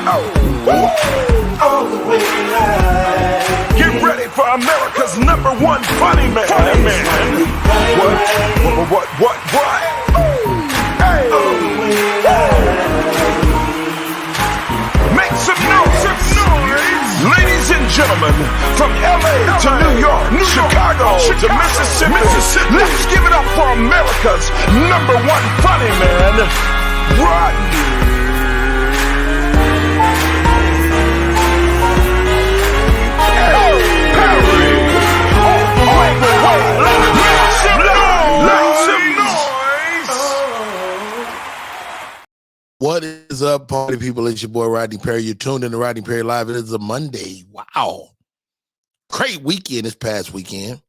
Get ready for America's #1 funny man. What? Hey. Make some noise. Ladies and gentlemen, from LA to New York, Chicago to Mississippi, let's give it up for America's #1 funny man, Rodney. What is up, party people? It's your boy Rodney Perry. You're tuned in to Rodney Perry Live. It is a Monday. Wow. Great weekend this past weekend.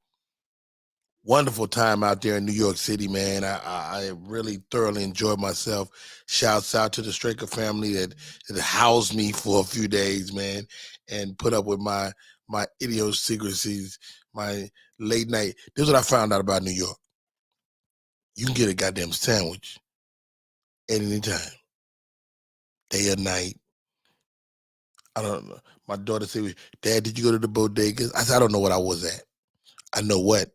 Wonderful time out there in New York City, man. I really thoroughly enjoyed myself. Shouts out to the Straker family that housed me for a few days, man, and put up with my idiosyncrasies, my late night. This is what I found out about New York. You can get a goddamn sandwich at any time. Day or night. I don't know. My daughter said, Dad, did you go to the bodegas? I said, I don't know what I was at. I know what.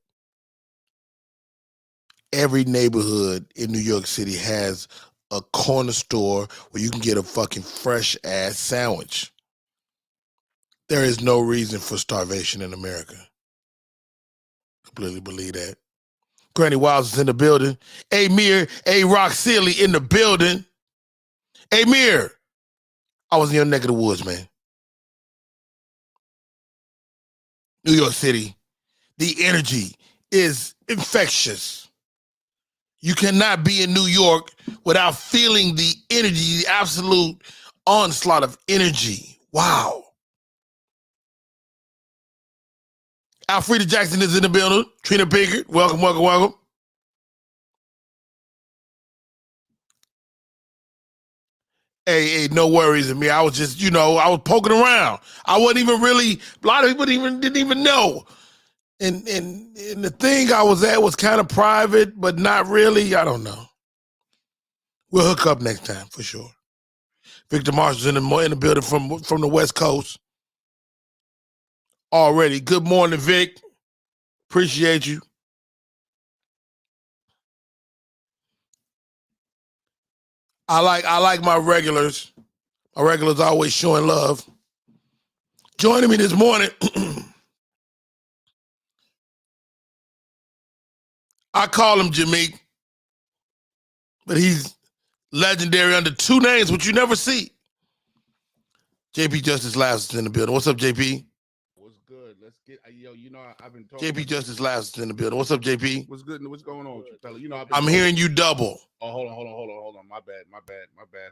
Every neighborhood in New York City has a corner store where you can get a fucking fresh ass sandwich. There is no reason for starvation in America. Completely believe that. Granny Wiles is in the building. Amir, A-Rock Sealy in the building. Amir, I was in your neck of the woods, man. New York City, the energy is infectious. You cannot be in New York without feeling the energy, the absolute onslaught of energy. Wow. Alfreda Jackson is in the building. Trina Pinkert, welcome. Hey, no worries, Amir. I was just, I was poking around. I wasn't even really, a lot of people didn't even know. And the thing I was at was kind of private, but not really. I don't know. We'll hook up next time for sure. Victor Marshall's in the building from the West Coast already. Good morning, Vic. Appreciate you. I like my regulars. My regulars always showing love. Joining me this morning, I call him Jameek, but he's legendary under two names, which you never see. JP Justice Laughs is in the building. What's up, JP? What's good? Let's get I've been talking. JP Justice Laughs is in the building. What's up, JP? What's good? What's going on with you, fella? I'm hearing you double. Oh, hold on. My bad.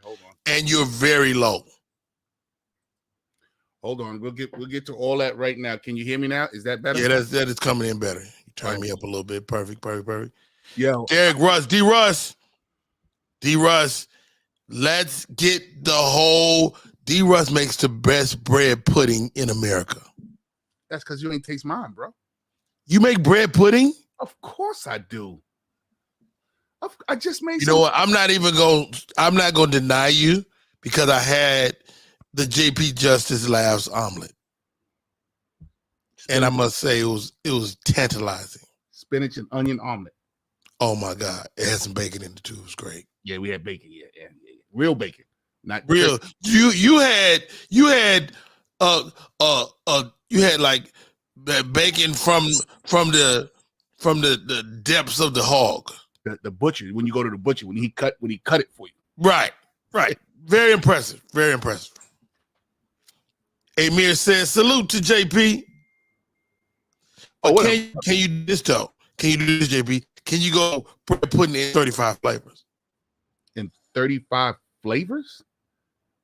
Hold on. And you're very low. Hold on. We'll get to all that right now. Can you hear me now? Is that better? Yeah, that is coming in better. You turn me up a little bit. Perfect. Yeah. Derek Russ, D Russ. Let's get the whole. D Russ makes the best bread pudding in America. That's because you ain't taste mine, bro. You make bread pudding? Of course I do. I just made. You know what? I'm not going to deny you because I had the JP Justice Laughs omelet, and I must say it was tantalizing. Spinach and onion omelet. Oh my God! It had some bacon in it too. It was great. Yeah, we had bacon. Yeah. Real bacon, not real. You had like bacon from the depths of the hog. The butcher, when you go to the butcher, when he cut it for you. Right. Very impressive. Amir says, salute to JP. Can you do this though? Can you do this, JP? Can you go putting in 35 flavors? In 35 flavors?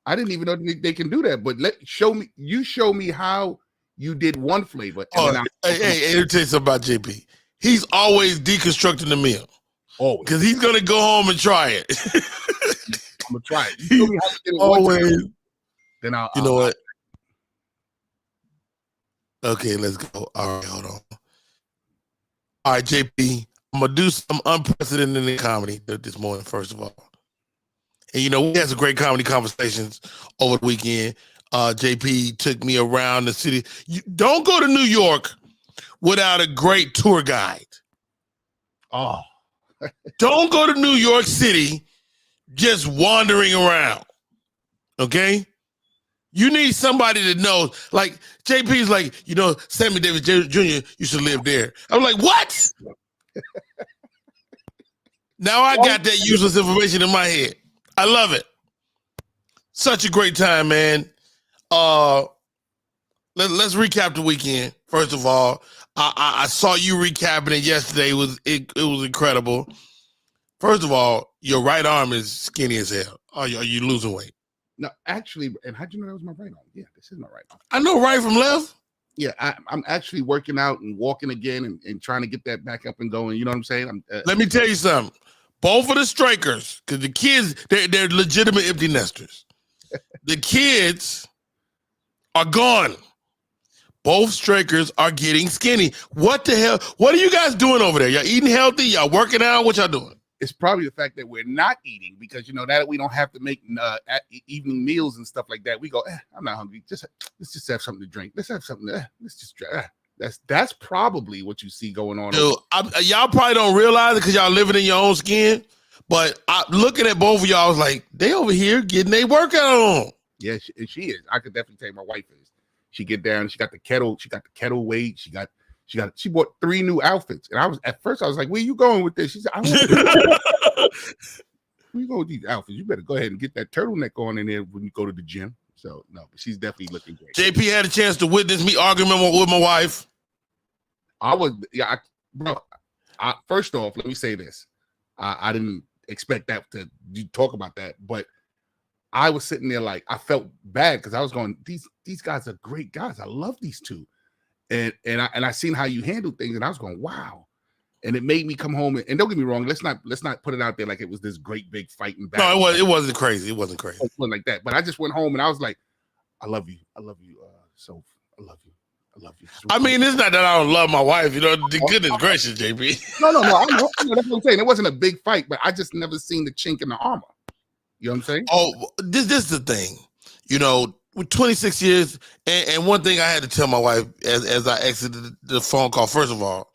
I didn't even know they can do that, but show me how you did one flavor. Hey, let me tell you something about JP. He's always deconstructing the meal. Always. Because he's going to go home and try it. I'm going to try it. You show me how to get it always. Then I'll. You know what? Okay, let's go. All right, hold on. All right, JP, I'm going to do some unprecedented comedy this morning, first of all. And we had some great comedy conversations over the weekend. JP took me around the city. You don't go to New York without a great tour guide. Oh. Don't go to New York City just wandering around. Okay? You need somebody that knows. Like, JP's like, Sammy Davis Jr. used to live there. I'm like, what? Now I got that useless information in my head. I love it. Such a great time, man. Let's recap the weekend. First of all, I saw you recapping it yesterday. It was incredible. First of all, your right arm is skinny as hell. Are you losing weight? No, actually, and how'd you know that was my right arm? Yeah, this is my right arm. I know right from left. Yeah, I'm actually working out and walking again and trying to get that back up and going. You know what I'm saying? Let me tell you something. Both of the strikers, because the kids, they're legitimate empty nesters. The kids are gone. Both strikers are getting skinny. What the hell? What are you guys doing over there? Y'all eating healthy? Y'all working out? What y'all doing? It's probably the fact that we're not eating because, that we don't have to make evening meals and stuff like that. We go, I'm not hungry. Let's just have something to drink. Let's have something. Let's just that's probably what you see going on. Dude, y'all probably don't realize it because y'all living in your own skin. But looking at both of y'all, I was like, they over here getting their workout on. Yeah, she is. I could definitely tell you my wife is. She get down. She got the kettle. She got the kettle weight. She bought 3 new outfits. And I was like, where you going with this? She said, where you going with these outfits? You better go ahead and get that turtleneck on in there when you go to the gym. So no, but she's definitely looking great. JP had a chance to witness me arguing with my wife. First off, let me say this. I didn't expect that to talk about that, but I was sitting there like I felt bad because I was going, these guys are great guys. I love these two. And I seen how you handle things, and I was going, wow. And it made me come home and don't get me wrong, let's not put it out there like it was this great big fighting battle. No, it wasn't crazy. It wasn't crazy. It wasn't like that. But I just went home and I was like, I love you. So I love you. I love you. I mean, it's not that I don't love my wife, goodness gracious, JP. No, I know that's what I'm saying. It wasn't a big fight, but I just never seen the chink in the armor. You know what I'm saying? Oh, this is the thing. With 26 years, and one thing I had to tell my wife as I exited the phone call, first of all,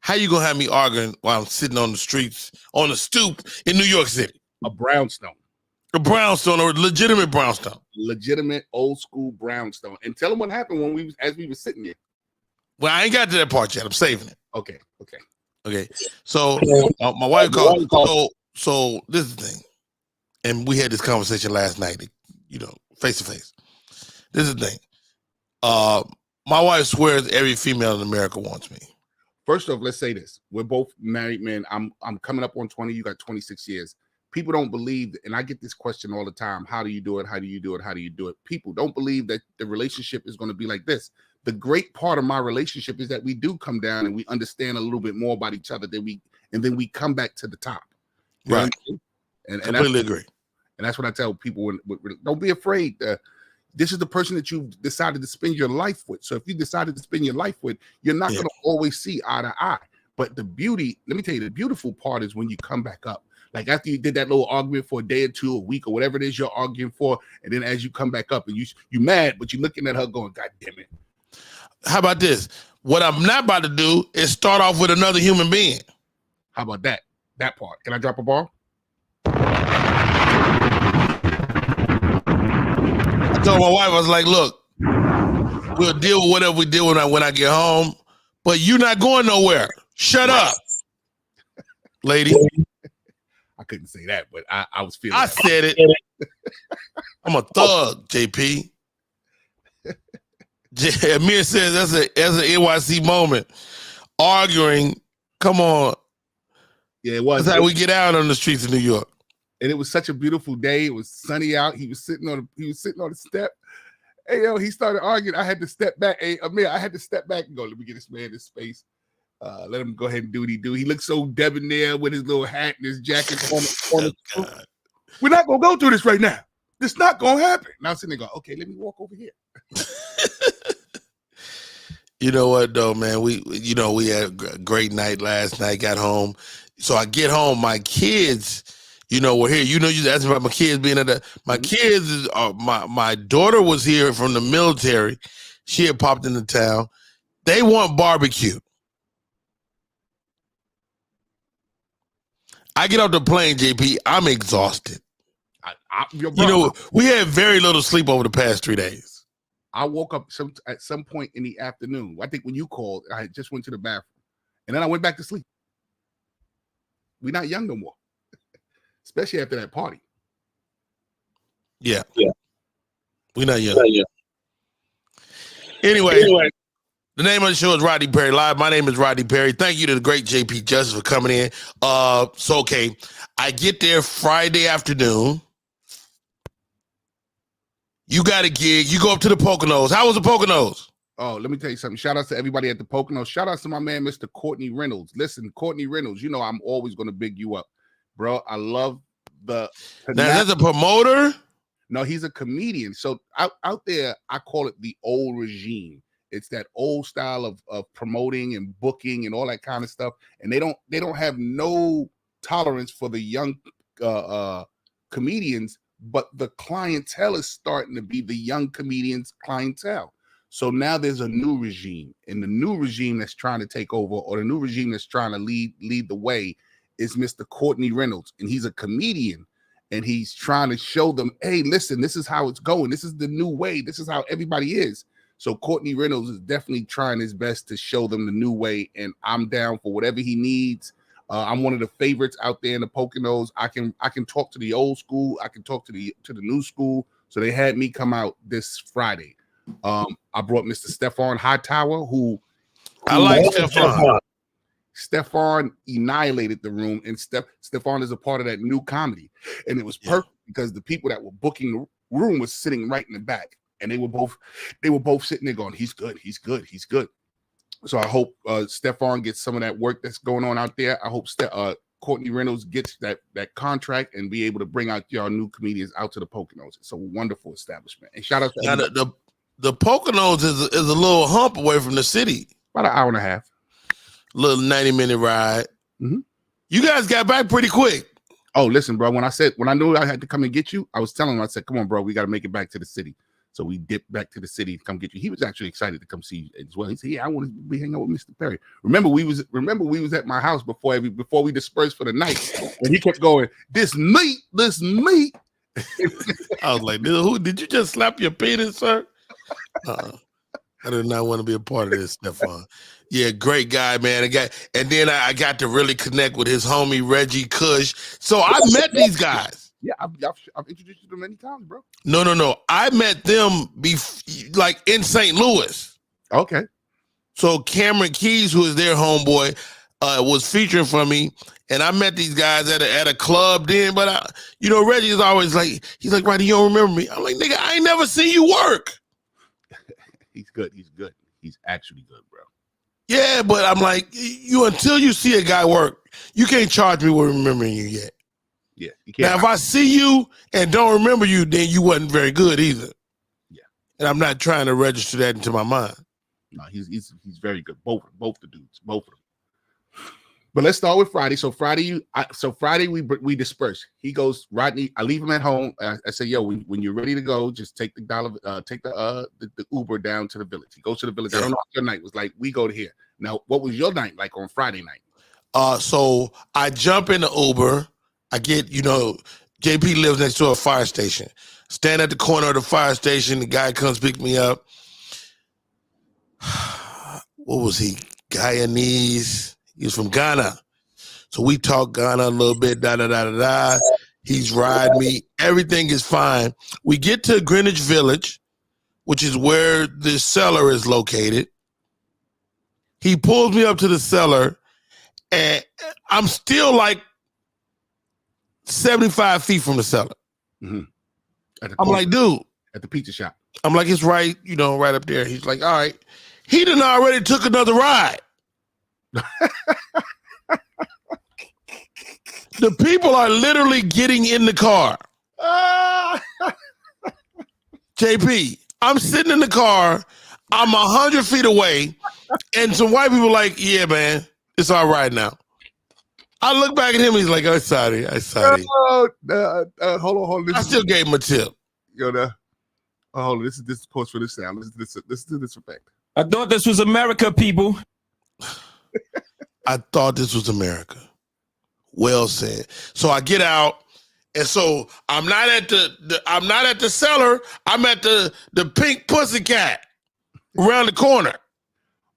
how you gonna have me arguing while I'm sitting on the streets, on the stoop in New York City? A brownstone. A brownstone, or a legitimate brownstone. Legitimate old school brownstone. And tell them what happened as we were sitting there. Well, I ain't got to that part yet. I'm saving it. Okay. So my wife called. So this is the thing. And we had this conversation last night, face to face. This is the thing. My wife swears every female in America wants me. First off, let's say this. We're both married men. I'm coming up on 20. You got 26 years. People don't believe, and I get this question all the time. How do you do it? How do you do it? How do you do it? People don't believe that the relationship is going to be like this. The great part of my relationship is that we do come down and we understand a little bit more about each other and then we come back to the top. Right. And completely agree. And that's what I tell people. Don't be afraid. This is the person that you decided to spend your life with. So if you decided to spend your life with, you're not going to always see eye to eye. But the beauty, let me tell you, the beautiful part is when you come back up. Like after you did that little argument for a day or two, a week, or whatever it is you're arguing for, and then as you come back up and you mad, but you're looking at her going, God damn it. How about this? What I'm not about to do is start off with another human being. How about that? That part. Can I drop a ball? I told my wife, I was like, look, we'll deal with whatever we deal with when I get home, but you're not going nowhere. Shut up, lady. I couldn't say that, but I was feeling I that. said it. I'm a thug, JP. Amir says that's an NYC moment. Arguing, come on. Yeah, it was. That's how we get out on the streets of New York. And it was such a beautiful day. It was sunny out. He was sitting on the step. Hey, he started arguing. I had to step back. Hey, Amir, I had to step back and go, let me get this man his space. Let him go ahead and do what he do. He looked so debonair with his little hat and his jacket on. We're not going to go through this right now. This not going to happen. Now I'm sitting there going, okay, let me walk over here. You know what, though, man? We had a great night last night, got home. So I get home, my kids, You know, we're here. You know, you asked about my kids being at the. My kids is my daughter was here from the military. She had popped into town. They want barbecue. I get off the plane, JP. I'm exhausted. Bro, you know, we had very little sleep over the past 3 days. I woke up at some point in the afternoon. I think when you called, I just went to the bathroom, and then I went back to sleep. We're not young no more, especially after that party. Yeah. We're not young. Anyway, the name of the show is Rodney Perry Live. My name is Rodney Perry. Thank you to the great JP Justice for coming in. Okay, I get there Friday afternoon. You got a gig. You go up to the Poconos. How was the Poconos? Oh, let me tell you something. Shout out to everybody at the Poconos. Shout out to my man, Mr. Courtney Reynolds. Listen, Courtney Reynolds, you know I'm always going to big you up. Bro, I love the... Now, that's a promoter? No, he's a comedian. So out there, I call it the old regime. It's that old style of promoting and booking and all that kind of stuff. And they don't have no tolerance for the young comedians, but the clientele is starting to be the young comedians' clientele. So now there's a new regime, and the new regime that's trying to take over, or the new regime that's trying to lead the way, is Mr. Courtney Reynolds, and he's a comedian, and he's trying to show them, hey, listen, this is how it's going. This is the new way. This is how everybody is. So Courtney Reynolds is definitely trying his best to show them the new way, and I'm down for whatever he needs. I'm one of the favorites out there in the Poconos. I can talk to the old school. I can talk to the new school. So they had me come out this Friday. I brought Mr. Stefan Hightower, who I like Stefan. Stefan annihilated the room, and Stefan is a part of that new comedy, and it was perfect because the people that were booking the room was sitting right in the back, and they were both sitting there going, "He's good, he's good, he's good." So I hope Stefan gets some of that work that's going on out there. I hope Courtney Reynolds gets that contract and be able to bring out y'all new comedians out to the Poconos. It's a wonderful establishment. And shout out to the Poconos is a little hump away from the city. About an hour and a half. Little 90-minute ride. Mm-hmm. You guys got back pretty quick. Oh, listen, bro. When I knew I had to come and get you, I was telling him, I said, come on, bro, we got to make it back to the city. So we dipped back to the city to come get you. He was actually excited to come see you as well. He said, "Yeah, I want to be hanging out with Mr. Perry." Remember, we was at my house before we dispersed for the night, and he kept going, "This meat." I was like, "Who did you just slap your penis, sir?" I did not want to be a part of this, Stefan. Yeah, great guy, man. And then I got to really connect with his homie Reggie Cush. So I met these guys. Yeah, I've introduced you to them many times, bro. No. I met them like in St. Louis. Okay. So Cameron Keys, who is their homeboy, was featuring for me, and I met these guys at a club then. But Reggie is always like, he's like, "Rodney, you don't remember me?" I'm like, "Nigga, I ain't never seen you work." He's good. He's actually good, bro. Yeah, but I'm like, until you see a guy work, you can't charge me with remembering you yet. Yeah, you can't. Now, if I see you and don't remember you, then you wasn't very good either. Yeah, and I'm not trying to register that into my mind. No, he's very good. Both the dudes, both of them. But let's start with Friday. So Friday, we disperse. He goes, Rodney. I leave him at home. I say, "Yo, when you're ready to go, just take the Uber down to the village." He goes to the village. Yeah. I don't know what your night was like. We go to here. Now, what was your night like on Friday night? So I jump in the Uber. I get, JP lives next to a fire station. Stand at the corner of the fire station. The guy comes pick me up. What was he? Guyanese. He was from Ghana. So we talk Ghana a little bit, da-da-da-da-da. He's riding me. Everything is fine. We get to Greenwich Village, which is where the Cellar is located. He pulls me up to the Cellar, and I'm still like 75 feet from the Cellar. Mm-hmm. I'm like, dude. At the pizza shop. I'm like, it's right, right up there. He's like, all right. He done already took another ride. The people are literally getting in the car. JP, I'm sitting in the car. I'm 100 feet away. And some white people like, yeah, man, it's all right now. I look back at him. He's like, "I'm sorry. Hold on. I still gave him a tip. Hold on. This is post for this sound. Listen to this effect. I thought this was America, people. I thought this was America. Well said. So I get out, and so I'm not at the Cellar. I'm at the Pink Pussycat around the corner.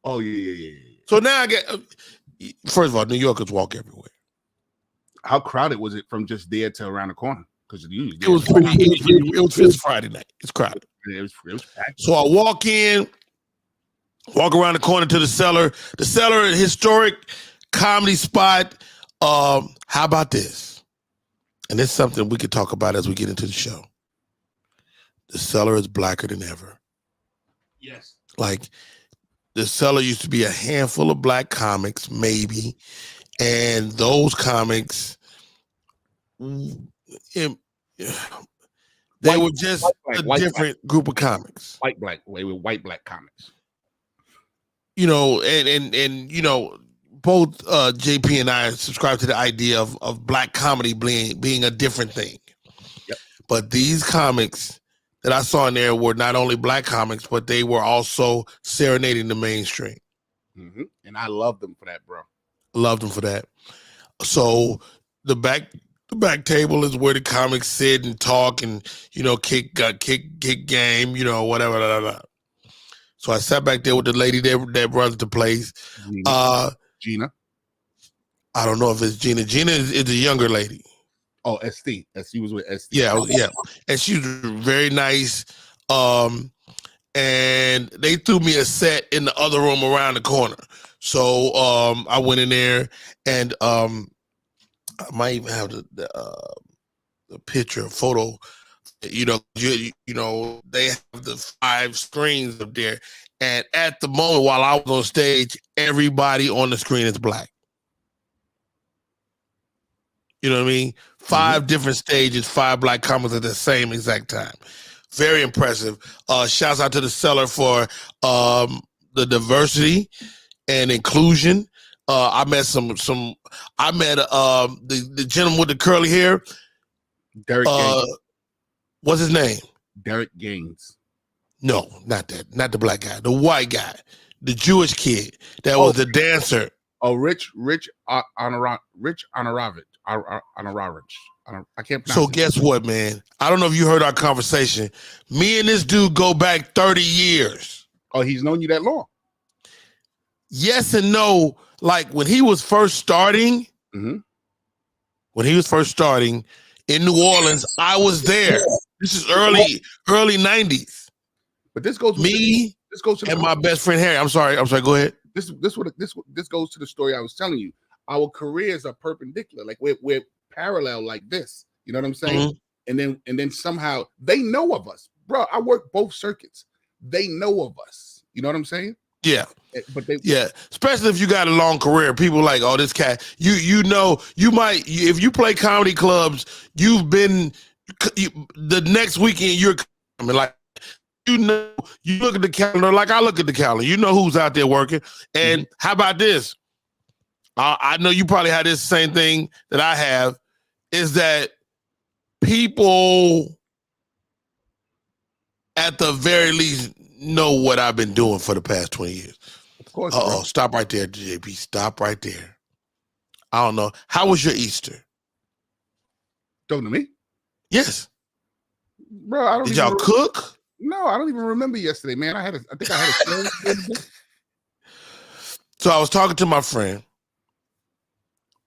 Oh yeah. So now I get. First of all, New Yorkers walk everywhere. How crowded was it from just there to around the corner? Because it was Friday night. It's crowded. It was packed. So I walk around the corner to the Cellar. The Cellar, a historic comedy spot. How about this? And it's something we could talk about as we get into the show. The Cellar is blacker than ever. Yes. Like, the Cellar used to be a handful of black comics, maybe. And those comics, they were just a different group of comics. White black comics. You know, and you know, both JP and I subscribe to the idea of black comedy being a different thing. Yep. But these comics that I saw in there were not only black comics, but they were also serenading the mainstream. Mm-hmm. And I love them for that, bro. Loved them for that. So the back table is where the comics sit and talk and, you know, kick game, you know, whatever. Blah, blah, blah. So I sat back there with the lady that runs the place. Gina. I don't know if it's Gina. Gina is a younger lady. Oh, ST. She was with ST. Yeah. And she was very nice. And they threw me a set in the other room around the corner. So I went in there, and I might even have the picture, photo. You know, they have the 5 screens up there, and at the moment while I was on stage, everybody on the screen is black. You know what I mean? 5 different stages, 5 black comics at the same exact time. Very impressive. Shouts out to the Cellar for the diversity and inclusion. I met the gentleman with the curly hair. Derek Gaines. What's his name? Derek Gaines. No, not that. Not the black guy. The white guy. The Jewish kid that was the dancer. Oh, Rich Honorovich. I can't pronounce So it. guess what, man? I don't know if you heard our conversation. Me and this dude go back 30 years. Oh, he's known you that long? Yes and no. Like when he was first starting, in New Orleans, I was there. This is early 90s. But this goes to my best friend Harry. I'm sorry. Go ahead. This goes to the story I was telling you. Our careers are perpendicular. Like we're parallel like this. You know what I'm saying? Mm-hmm. And then somehow they know of us. Bro, I work both circuits. They know of us. You know what I'm saying? Yeah. But especially if you got a long career, people like, oh, this cat, you know, you might, if you play comedy clubs, the next weekend you're coming, like, you know, you look at the calendar, like I look at the calendar, you know who's out there working. And how about this? I know you probably had this same thing that I have, is that people at the very least know what I've been doing for the past 20 years. Of course. Stop right there, JP. Stop right there. I don't know. How was your Easter? Talking to me? Yes. Bro, Did y'all cook? No, I don't even remember yesterday, man. I think I had a So I was talking to my friend.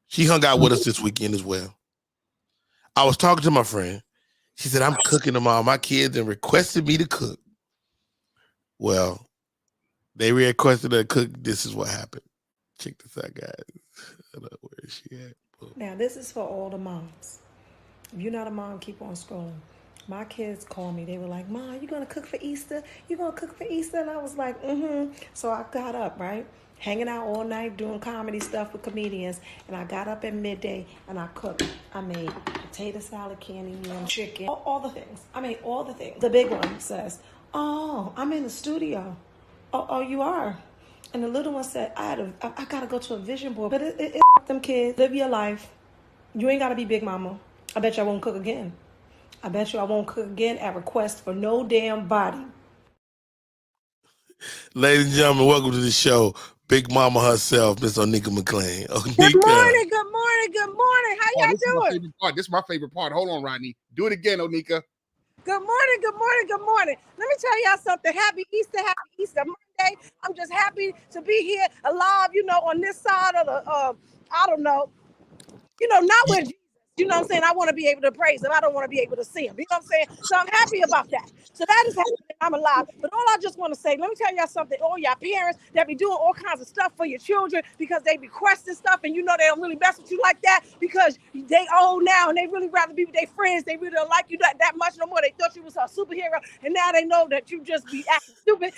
She hung out with us this weekend as well. I was talking to my friend. She said, I'm cooking tomorrow. My kids and requested me to cook. Well, they requested her to cook. This is what happened. Check this out, guys. I don't know where is she at? Now, this is for all the moms. If you're not a mom, keep on scrolling. My kids called me. They were like, Mom, you going to cook for Easter? You going to cook for Easter? And I was like, So I got up, right? Hanging out all night, doing comedy stuff with comedians. And I got up at midday and I cooked. I made potato salad, candy yam, chicken, all the things. I made all the things. The big one says, oh, I'm in the studio. Oh, you are? And the little one said, I got to go to a vision board. But it up them kids, live your life. You ain't gotta be Big Mama. I bet you I won't cook again. I bet you I won't cook again at request for no damn body. Ladies and gentlemen, welcome to the show. Big Mama herself, Miss Onika McClain. Onika. Good morning, good morning, good morning. How y'all This is my doing? favorite part. This is my favorite part. Hold on, Rodney. Do it again, Onika. Good morning, good morning, good morning. Let me tell y'all something. Happy Easter Monday. I'm just happy to be here alive, on this side of the, I don't know, not with Jesus. You know what I'm saying? I want to be able to praise him. I don't want to be able to see him. You know what I'm saying? So I'm happy about that. So that is happening. I'm alive. But all I just want to say, let me tell y'all something. All y'all parents that be doing all kinds of stuff for your children because they be requesting stuff and they don't really mess with you like that because they old now and they really rather be with their friends. They really don't like you that much no more. They thought you was a superhero and now they know that you just be acting stupid.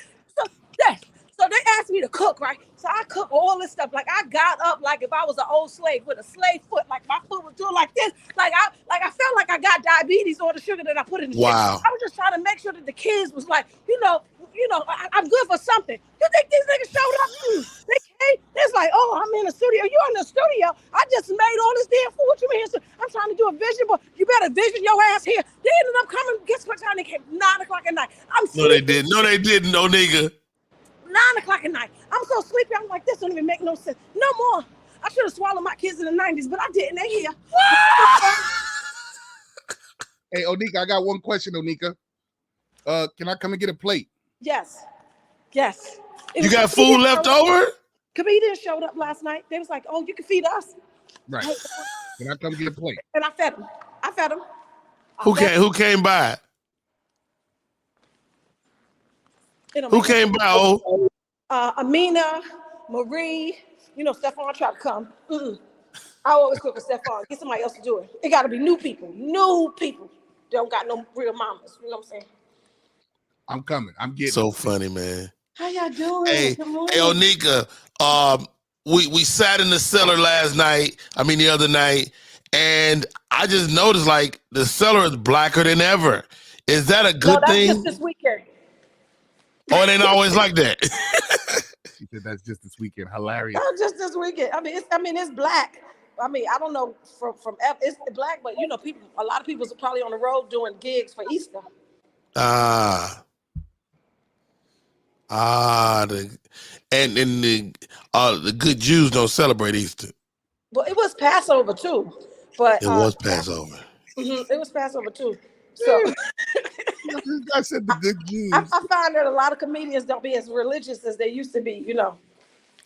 So they asked me to cook, right? So I cook all this stuff. Like I got up like if I was an old slave with a slave foot. Like my foot was doing like this. Like I felt like I got diabetes or the sugar that I put in the Wow. shit. I was just trying to make sure that the kids was like, I'm good for something. You think these niggas showed up? They came. It's like, oh, I'm in the studio. You're in the studio. I just made all this damn food. What you mean? So I'm trying to do a vision, but you better vision your ass here. They ended up coming. Guess what time they came? 9 o'clock at night. I'm No, they sleeping. didn't. No, they didn't, no nigga. 9 o'clock at night. I'm so sleepy. I'm like, this don't even make no sense. No more. I should have swallowed my kids in the 90s, but I didn't. They here. Hey, Onika, I got one question, Onika. Can I come and get a plate? Yes. Yes. You got food left over? Comedians showed up last night. They was like, oh, you can feed us. Right. Can I come get a plate? And I fed them. Who came by? Who came by? Oh, Amina, Marie, Stephon tried to come. I always cook for Stephon. Get somebody else to do it. It got to be new people. They don't got no real mamas. You know what I'm saying? I'm coming. I'm getting so funny, man. How y'all doing? Hey, Onika, we sat in the cellar the other night, and I just noticed like the cellar is blacker than ever. Is that a good thing? Just this weekend. Oh, it ain't always like that. She said that's just this weekend. Hilarious. No, just this weekend. It's black. I don't know from it's black, but a lot of people are probably on the road doing gigs for Easter. The good Jews don't celebrate Easter. Well, it was Passover too, but it was Passover. It was Passover too. So I said the good Jews. I find that a lot of comedians don't be as religious as they used to be.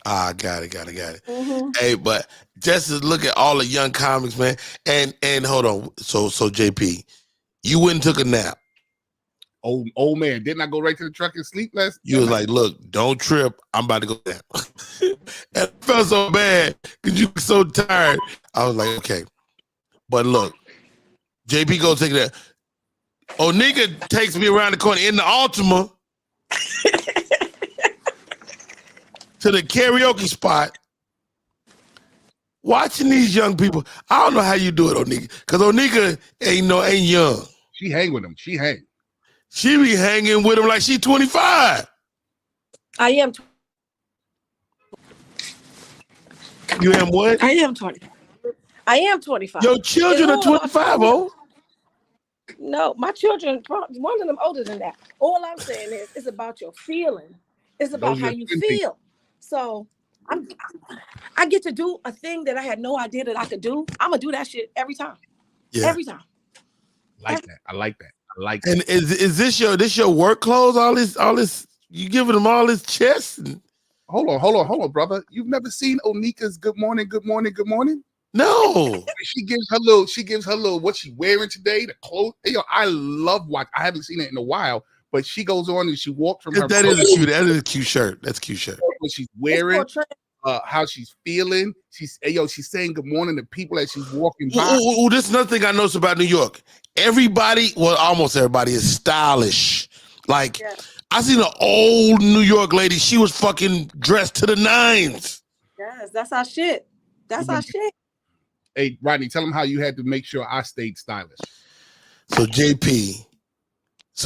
Got it. Mm-hmm. Hey, but just to look at all the young comics, man, and hold on. So JP, you went and took a nap. Old man, didn't I go right to the truck and sleep last? You was like, look, don't trip. I'm about to go nap. And I felt so bad because you were so tired. I was like, okay. But look, JP go take that. Onika takes me around the corner in the Altima to the karaoke spot. Watching these young people, I don't know how you do it, Onika, because Onika ain't young. She hang with them. She be hanging with them like she 25. I am. You am what? I am 20. I am 25. Your children are 25, oh. No, my children, one of them older than that. All I'm saying is it's about your feeling. It's about how you feel. So I get to do a thing that I had no idea that I could do. I'm going to do that shit every time. Yeah. Every time. I like that. And is this your work clothes? All this you giving them all this chest? Hold on, brother. You've never seen Onika's good morning? No. She gives her little what she wearing today, the clothes. I love watch. I haven't seen it in a while, but she goes on and she walks from her. That is a cute shirt. That's a cute shirt. What she's wearing, how she's feeling. She's saying good morning to people as she's walking by. This is another thing I noticed about New York. Almost everybody is stylish. Like, yeah. I seen an old New York lady. She was fucking dressed to the nines. Yes, that's our shit. Hey, Rodney, tell them how you had to make sure I stayed stylish. So JP,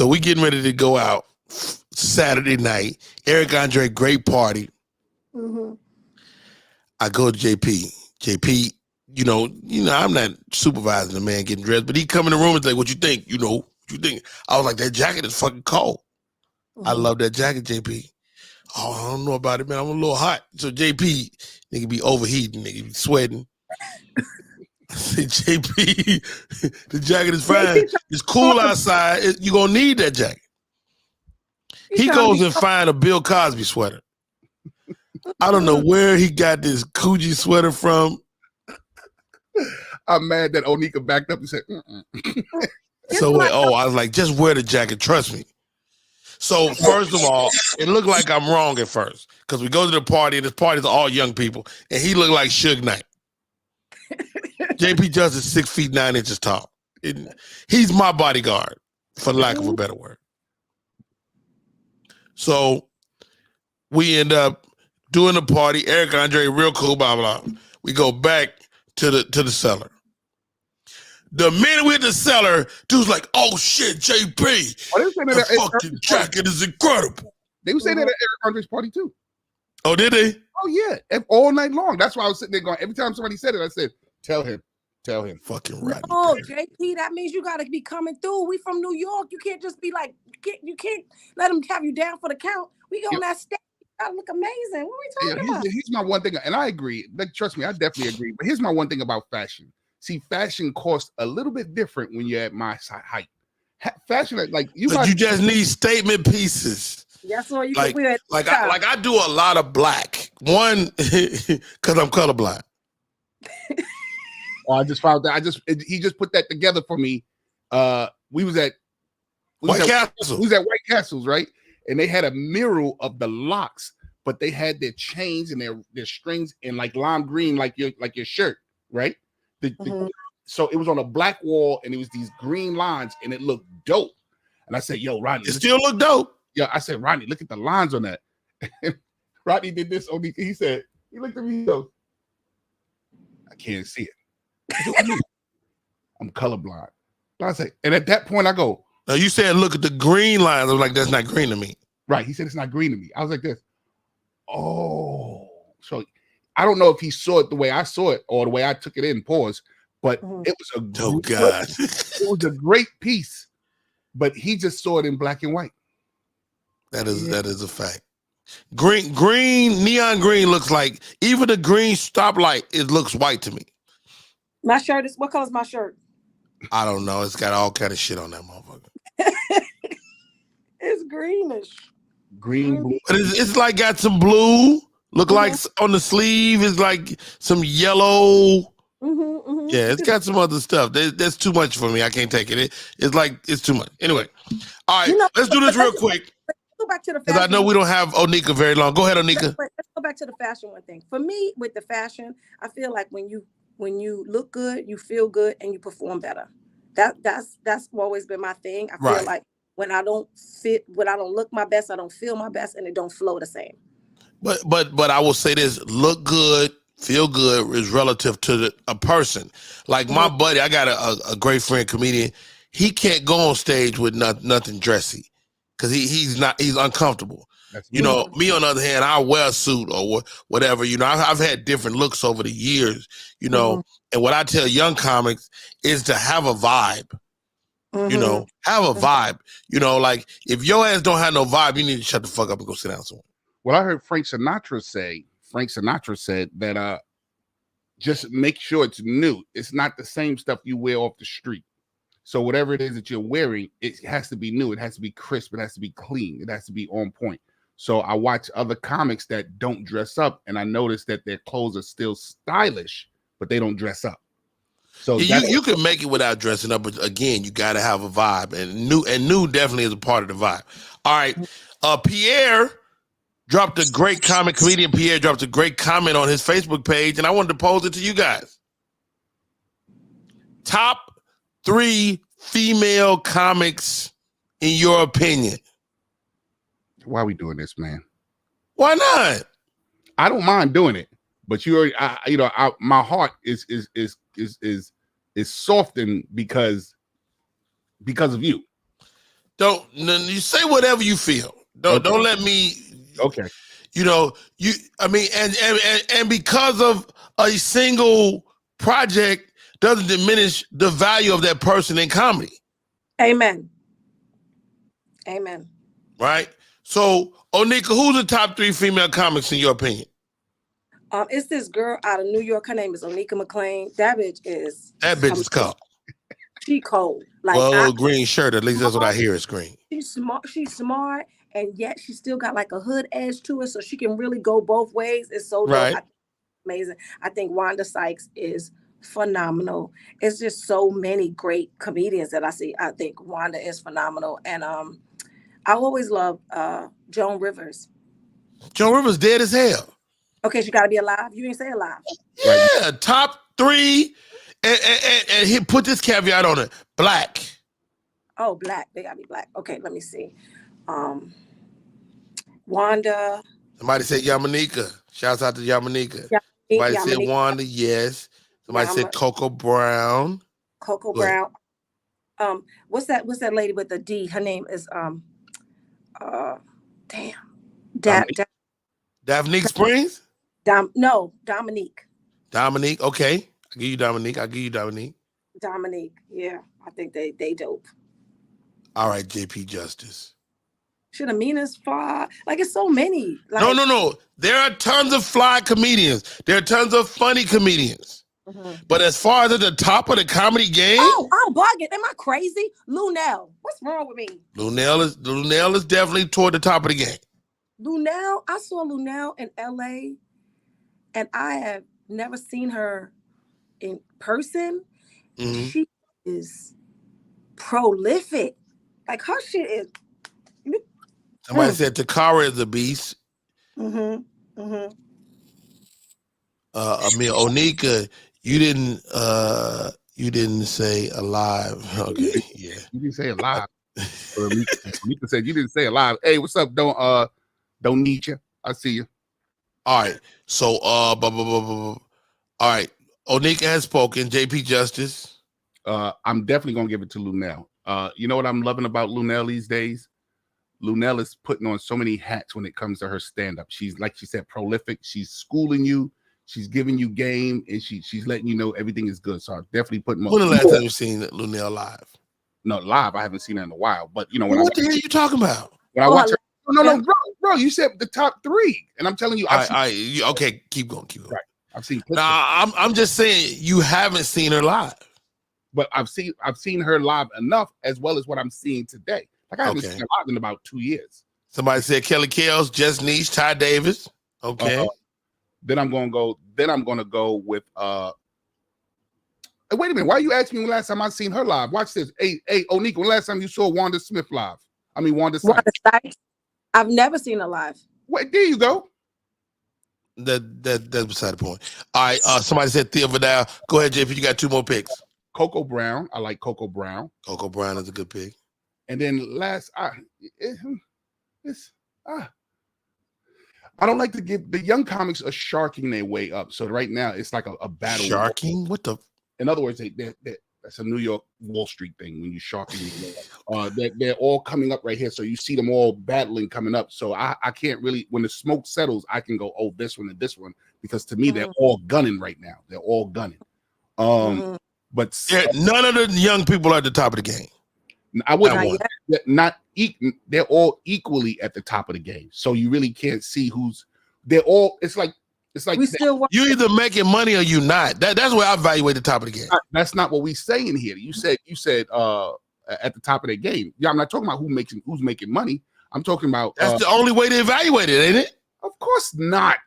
we getting ready to go out Saturday night. Eric Andre, great party. Mm-hmm. I go to JP. JP, I'm not supervising the man getting dressed, but he come in the room and say, "What you think? What you think?" I was like, "That jacket is fucking cold. I love that jacket, JP." "Oh, I don't know about it, man. I'm a little hot." So JP, nigga be overheating, nigga be sweating. I said, JP, the jacket is fine. It's cool outside. You gonna need that jacket. He goes and find a Bill Cosby sweater. I don't know where he got this Coogee sweater from. I'm mad that Onika backed up and said, So, I was like, just wear the jacket. Trust me. So, first of all, it looked like I'm wrong at first because we go to the party and this party's all young people, and he looked like Suge Knight. JP Just is 6 feet 9 inches tall. He's my bodyguard, for lack of a better word. So we end up doing the party. Eric Andre, real cool, blah, blah. We go back to the cellar. The minute we're at the cellar, dude's like, "Oh shit, JP, that fucking jacket is incredible." They were saying that at Eric Andre's party too. Oh, did they? Oh yeah, all night long. That's why I was sitting there going. Every time somebody said it, I said, "Tell him." Fucking Rodney. Oh, JP, that means you got to be coming through. We from New York. You can't just be like, you can't let them have you down for the count. We go on that stage. You gotta look amazing. What are we talking about? Here's my one thing, and I agree. Trust me, I definitely agree. But here's my one thing about fashion. See, fashion costs a little bit different when you're at my height. Fashion, like you just need statement pieces. That's all you like, can wear. Like I do a lot of black. One, because I'm colorblind. I just found that. He just put that together for me. We was at White Castle. We was at White Castles, right? And they had a mural of the locks, but they had their chains and their strings in like lime green, like your shirt, right? So it was on a black wall, and it was these green lines, and it looked dope. And I said, "Yo, Rodney, it still look dope." Yeah, I said, "Rodney, look at the lines on that." Rodney did this on me. He said, he looked at me, he goes, "I can't see it." I'm colorblind. I say, and at that point I go, "Now you said look at the green lines." I was like, "That's not green to me." Right. He said it's not green to me. I was like this. Oh, so I don't know if he saw it the way I saw it or the way I took it in, pause, but it was it was a great piece, but he just saw it in black and white. That is a fact. Neon green looks like, even the green stoplight, it looks white to me. My shirt is, what color is my shirt? I don't know. It's got all kind of shit on that motherfucker. It's greenish. Green, blue. But it's like got some blue. Look like on the sleeve is like some yellow. Yeah, it's got some other stuff. That's too much for me. I can't take it. It's too much. Anyway, all right, let's do this real quick. Go back to the fashion. Because I know we don't have Onika very long. Go ahead, Onika. Let's go back to the fashion one thing. For me, with the fashion, I feel like when you look good, you feel good, and you perform better. That's always been my thing. I feel like when I don't look my best, I don't feel my best, and it don't flow the same. But I will say this: look good, feel good is relative to a person. Like my buddy, I got a great friend, comedian. He can't go on stage with nothing dressy because he's uncomfortable. Me on the other hand, I wear a suit or whatever. I've had different looks over the years. And what I tell young comics is to have a vibe. Have a vibe. Like if your ass don't have no vibe, you need to shut the fuck up and go sit down somewhere. Well, I heard Frank Sinatra said that just make sure it's new. It's not the same stuff you wear off the street. So whatever it is that you're wearing, it has to be new. It has to be crisp. It has to be clean. It has to be on point. So I watch other comics that don't dress up, and I notice that their clothes are still stylish, but they don't dress up. So you can make it without dressing up, but again, you got to have a vibe, and new definitely is a part of the vibe. All right, Pierre dropped a great comment. Comedian Pierre dropped a great comment on his Facebook page, and I wanted to pose it to you guys. Top 3 female comics in your opinion. Why are we doing this, man? Why not? I don't mind doing it, but you already, my heart is softened because of you. You say whatever you feel. Don't let me. Okay. and because of a single project doesn't diminish the value of that person in comedy. Amen. Right? So, Onika, who's the top 3 female comics in your opinion? It's this girl out of New York. Her name is Onika McClain. That bitch is cold. She cold. Like, well, a little green shirt. At least that's what I hear is green. She's smart, and yet she still got like a hood edge to it, so she can really go both ways. It's so dope. Right. Amazing. I think Wanda Sykes is phenomenal. It's just so many great comedians that I see. I think Wanda is phenomenal, and I always love Joan Rivers. Joan Rivers dead as hell. Okay, she got to be alive. You didn't say alive. Yeah, top 3, and he put this caveat on it: black. Oh, black. They gotta be black. Okay, let me see. Wanda. Somebody said Yamanika. Shouts out to Yamanika. Somebody said Wanda. Yes. Somebody said Coco Brown. Coco Brown. What's that lady with the D? Her name is Daphne Springs? No, Dominique. Dominique, okay. I'll give you Dominique. Dominique, yeah. I think they dope. All right, JP Justice. Should Amina's fly? Like, it's so many. Like, No. There are tons of fly comedians. There are tons of funny comedians. Mm-hmm. But as far as at the top of the comedy game, oh, I'm bugging. Am I crazy? Lunel. What's wrong with me? Lunel is definitely toward the top of the game. Lunel, I saw Lunel in LA, and I have never seen her in person. Mm-hmm. She is prolific. Like, her shit is. Somebody said Takara is a beast. Mm-hmm. Amir Onika, you didn't say alive. Okay, yeah. You didn't say alive. Onika said you didn't say alive. Hey, what's up? Don't need you. I see you. All right. So all right. Onika has spoken. JP Justice. I'm definitely gonna give it to Lunel. You know what I'm loving about Lunel these days? Lunel is putting on so many hats when it comes to her stand-up. She's, like she said, prolific. She's schooling you. She's giving you game, and she's letting you know everything is good. So I'm definitely putting. When the last time you seen Lunel live? No, live. I haven't seen her in a while. But you know what the hell are you talking about? When I watch her, no, bro. You said the top 3, and I'm telling you. Okay, keep going. Right. I've seen. I'm just saying you haven't seen her live. But I've seen her live enough, as well as what I'm seeing today. Like, I haven't seen her live in about 2 years. Somebody said Kelly Kells, Jess Niche, Ty Davis. Okay. Then I'm gonna go with wait a minute. Why are you asking me when last time I seen her live? Watch this. Hey, Onika, when last time you saw Wanda Smith live? I mean Wanda Sykes. I've never seen her live. Wait, there you go. That's beside the point. All right. Somebody said Thea Vidal. Go ahead, JP. You got 2 more picks. Coco Brown. I like Coco Brown. Coco Brown is a good pick. And then last, I don't like to give the young comics a sharking their way up. So right now it's like a battle. Sharking? What the? In other words, that's a New York Wall Street thing when you sharking. They're all coming up right here. So you see them all battling coming up. So I can't really, when the smoke settles, I can go, oh, this one and this one, because to me they're all gunning right now. They're all gunning. But none of the young people are at the top of the game. I wouldn't want they're all equally at the top of the game. So you really can't see they're all. It's like you either making money or you not. That's where I evaluate the top of the game. That's not what we saying here. You said at the top of the game. Yeah, I'm not talking about who's making money. I'm talking about that's the only way to evaluate it, ain't it? Of course not.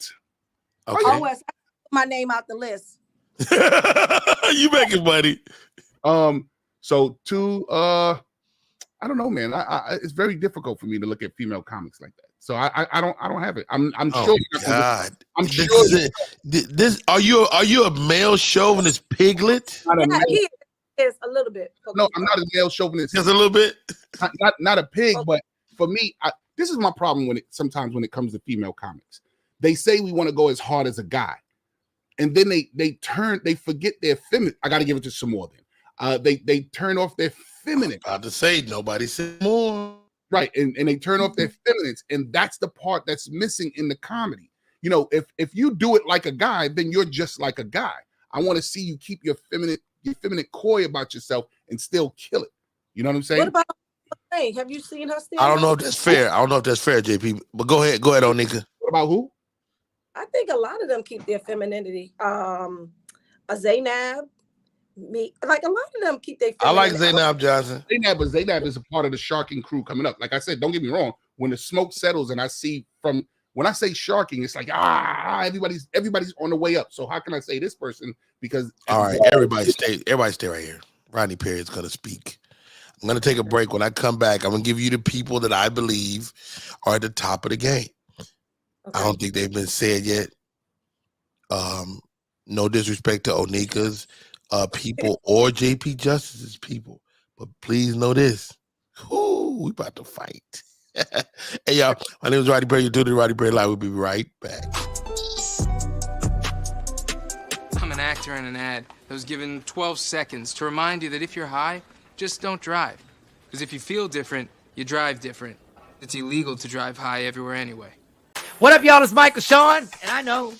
Okay. Always put my name out the list. You making money. So I don't know, man. It's very difficult for me to look at female comics like that. So I don't have it. I'm sure. God. I'm sure. This are you a male chauvinist piglet? He is a little bit. No, I'm not a male chauvinist. Just a little bit. Not a pig, but for me, this is my problem sometimes when it comes to female comics. They say we want to go as hard as a guy, and then they forget their feminine. I got to give it to some more. Then they turn off their feminine. About to say nobody said more. Right, and they turn off their feminines, and that's the part that's missing in the comedy. You know, if you do it like a guy, then you're just like a guy. I want to see you keep your feminine coy about yourself and still kill it. You know what I'm saying? What about Hey, have you seen her stand I don't know up? if that's fair. I don't know if that's fair, JP. But go ahead, Onika. What about who? I think a lot of them keep their femininity. A Zaynab, me, like a lot of them keep their I like femininity. Zaynab Johnson. Zaynab is a part of the sharking crew coming up. Like I said, don't get me wrong. When the smoke settles and I see when I say sharking, it's like everybody's on the way up. So how can I say this person? Because all right, everybody stay right here. Rodney Perry is gonna speak. I'm gonna take a break. When I come back, I'm gonna give you the people that I believe are at the top of the game. Okay. I don't think they've been said yet. No disrespect to Onika's people or JP Justice's people, but please know this. Ooh, we about to fight. Hey y'all, my name is Rodney Perry. You're doing the Rodney Perry Live. We'll be right back. I'm an actor in an ad that was given 12 seconds to remind you that if you're high, just don't drive. Because if you feel different, you drive different. It's illegal to drive high everywhere anyway. What up, y'all? It's Michael Sean, and I know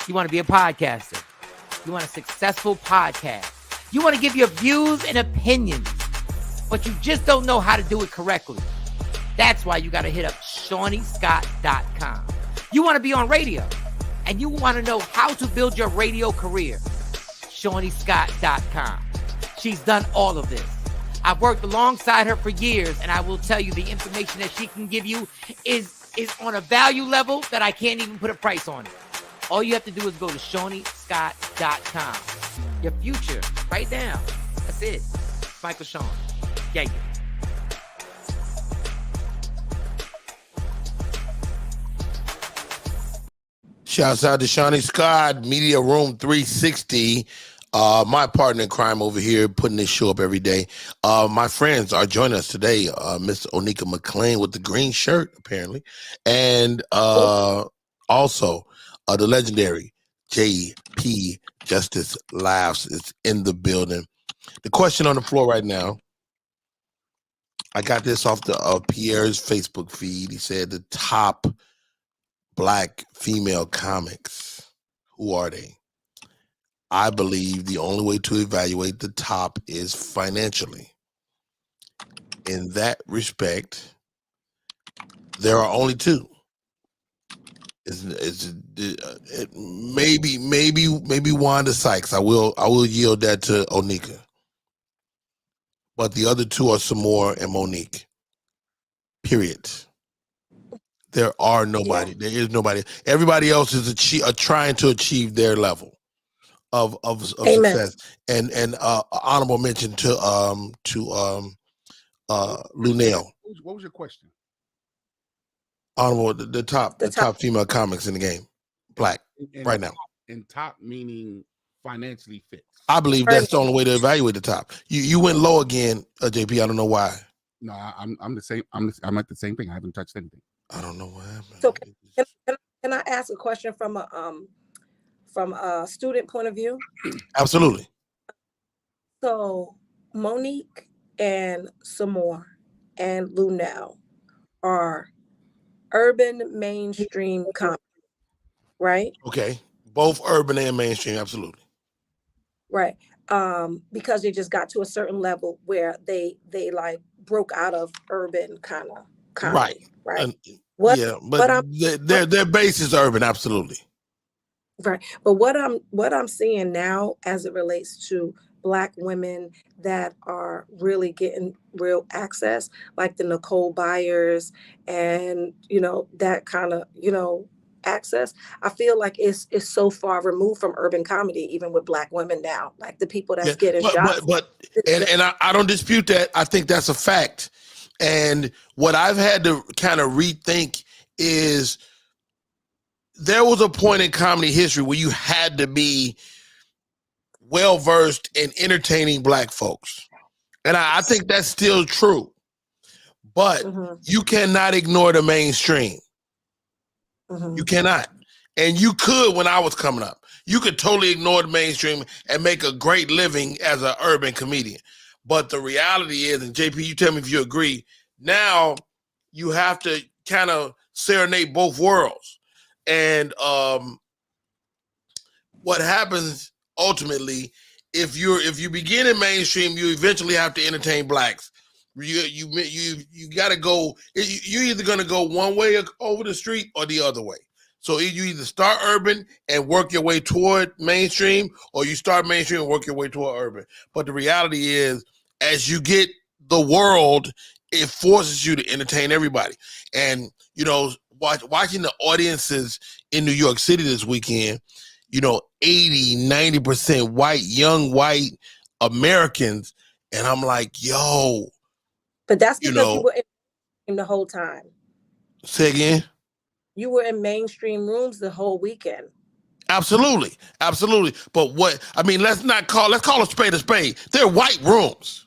you want to be a podcaster. You want a successful podcast. You want to give your views and opinions, but you just don't know how to do it correctly. That's why you got to hit up ShawneeScott.com. You want to be on radio, and you want to know how to build your radio career. ShawneeScott.com. She's done all of this. I've worked alongside her for years, and I will tell you the information that she can give you is on a value level that I can't even put a price on it. All you have to do is go to ShawneeScott.com. Your future, right now. That's it. Michael Sean. Yeah. Shouts out to Shawnee Scott, Media Room 360. My partner in crime over here, putting this show up every day. My friends are joining us today. Miss Onika McClain with the green shirt, apparently. And also the legendary JP Justice Laughs is in the building. The question on the floor right now, I got this off the Pierre's Facebook feed. He said the top Black female comics. Who are they? I believe the only way to evaluate the top is financially. In that respect, there are only two. Maybe Wanda Sykes. I will yield that to Onika. But the other two are Samora and Monique. Period. There are nobody. Yeah. There is nobody. Everybody else is trying to achieve their level of success. And honorable mention to Lunel. What was your question? Honorable the top female comics in the game, Black right now. And top meaning financially fit. I believe that's the only way to evaluate the top. You went low again, JP. I don't know why. No, I'm the same. I'm at the same thing. I haven't touched anything. I don't know what happened. So can I ask a question from a student point of view? Absolutely. So Monique and Samora and Lunel are urban mainstream comedy, right? Okay. Both urban and mainstream, absolutely. Right. Because they just got to a certain level where they like broke out of urban kind of comedy, right? Their base is urban, absolutely. Right. But what I'm seeing now as it relates to Black women that are really getting real access, like the Nicole Byers and, that kind of, access, I feel like it's so far removed from urban comedy, even with Black women now, like the people that's getting shot. But I don't dispute that. I think that's a fact. And what I've had to kind of rethink is there was a point in comedy history where you had to be well-versed in entertaining Black folks. And I think that's still true. But you cannot ignore the mainstream. You cannot. And you could when I was coming up. You could totally ignore the mainstream and make a great living as an urban comedian. But the reality is, and JP, you tell me if you agree, now you have to kind of serenade both worlds. And what happens ultimately, if you begin in mainstream, you eventually have to entertain blacks. You got to go. You're either going to go one way over the street or the other way. So you either start urban and work your way toward mainstream, or you start mainstream and work your way toward urban. But the reality is, as you get the world, it forces you to entertain everybody. And, you know, watching the audiences in New York City this weekend, you know, 80, 90% white, young white Americans. And I'm like, yo. But that's because you were in the whole time. Say again? You were in mainstream rooms the whole weekend. Absolutely. Absolutely. But let's call a spade a spade. They're white rooms.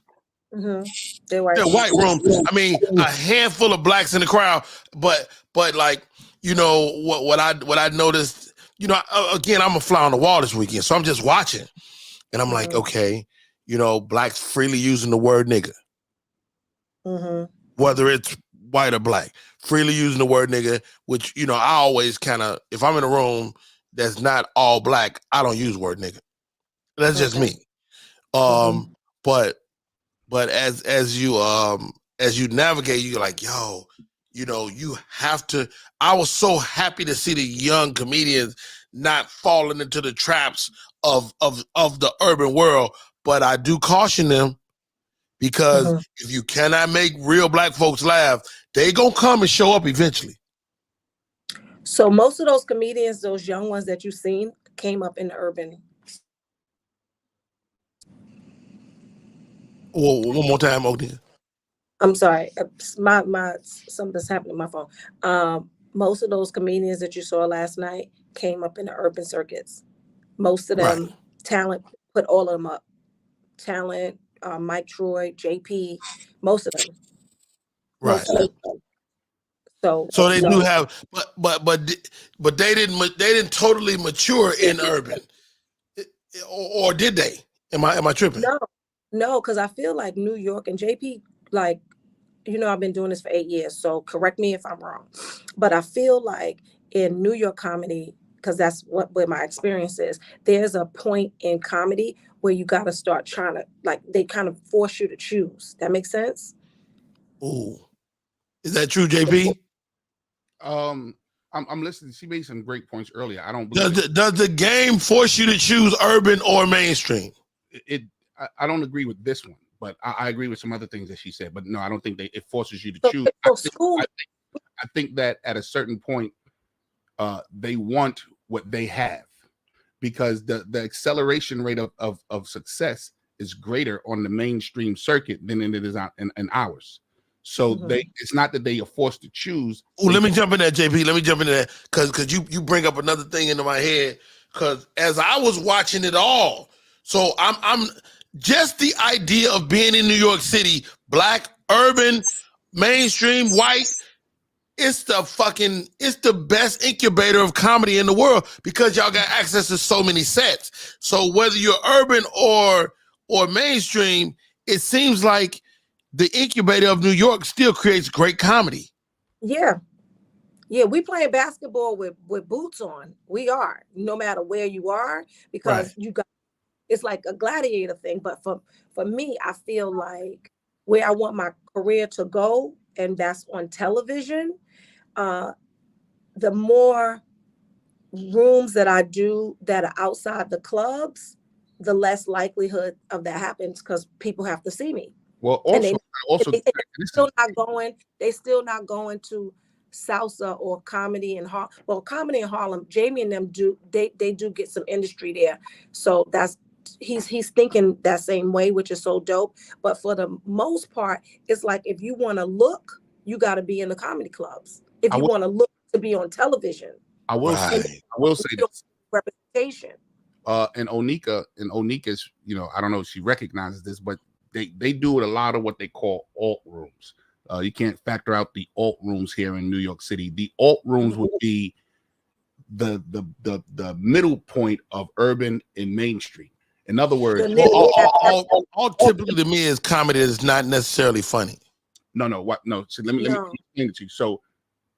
Mm-hmm. They're white rooms. I mean, a handful of blacks in the crowd, but like, you know, what I noticed, you know, again, I'm a fly on the wall this weekend, so I'm just watching, and I'm like, okay, you know, blacks freely using the word nigga, whether it's white or black, freely using the word nigga, which, you know, I always kind of, if I'm in a room that's not all black, I don't use the word nigga. That's just me. But as you navigate, you're like, yo, you know, you have to. I was so happy to see the young comedians not falling into the traps of the urban world, but I do caution them, because if you cannot make real black folks laugh, they gonna come and show up eventually. So most of those comedians, those young ones that you've seen, came up in the urban. Well, one more time, Odin. I'm sorry, my something's happened to my phone. Most of those comedians that you saw last night came up in the urban circuits. Most of them, Talent put all of them up. Talent, Mike Troy, JP, most of them. Right. So they do have, but they didn't totally mature in urban, or did they? Am I tripping? No, because I feel like New York and JP, like, you know, I've been doing this for 8 years, so correct me if I'm wrong, but I feel like in New York comedy, because that's where my experience is, there's a point in comedy where you got to start trying to, like, they kind of force you to choose. That makes sense? Ooh, is that true, JP? I'm listening. She made some great points earlier. I don't believe does the game force you to choose urban or mainstream? I don't agree with this one, but I agree with some other things that she said. But no, I don't think it forces you to choose. I think that at a certain point, they want what they have, because the acceleration rate of success is greater on the mainstream circuit than it is in ours. So it's not that they are forced to choose. Oh, let me jump in there, JP. Let me jump in there, because you bring up another thing into my head. Because as I was watching it all, so I'm just the idea of being in New York City, black, urban, mainstream, white. It's the best incubator of comedy in the world, because y'all got access to so many sets. So whether you're urban or mainstream, it seems like the incubator of New York still creates great comedy. Yeah, we playing basketball with boots on. We are, no matter where you are, because you got, it's like a gladiator thing. But for me, I feel like where I want my career to go, and that's on television, the more rooms that I do that are outside the clubs, the less likelihood of that happens, because people have to see me. Well, they still not going to salsa or comedy in Harlem. Well, comedy in Harlem, Jamie and them do get some industry there. So he's thinking that same way, which is so dope. But for the most part, it's like, if you want to look, you got to be in the comedy clubs. If you want to look to be on television, I will say this. Representation. And Onika's, you know, I don't know if she recognizes this, but they do a lot of what they call alt rooms. You can't factor out the alt rooms here in New York City. The alt rooms would be the middle point of urban and mainstream. In other words, all typically to me is comedy that's not necessarily funny. No. What? No. So let me explain it to you. So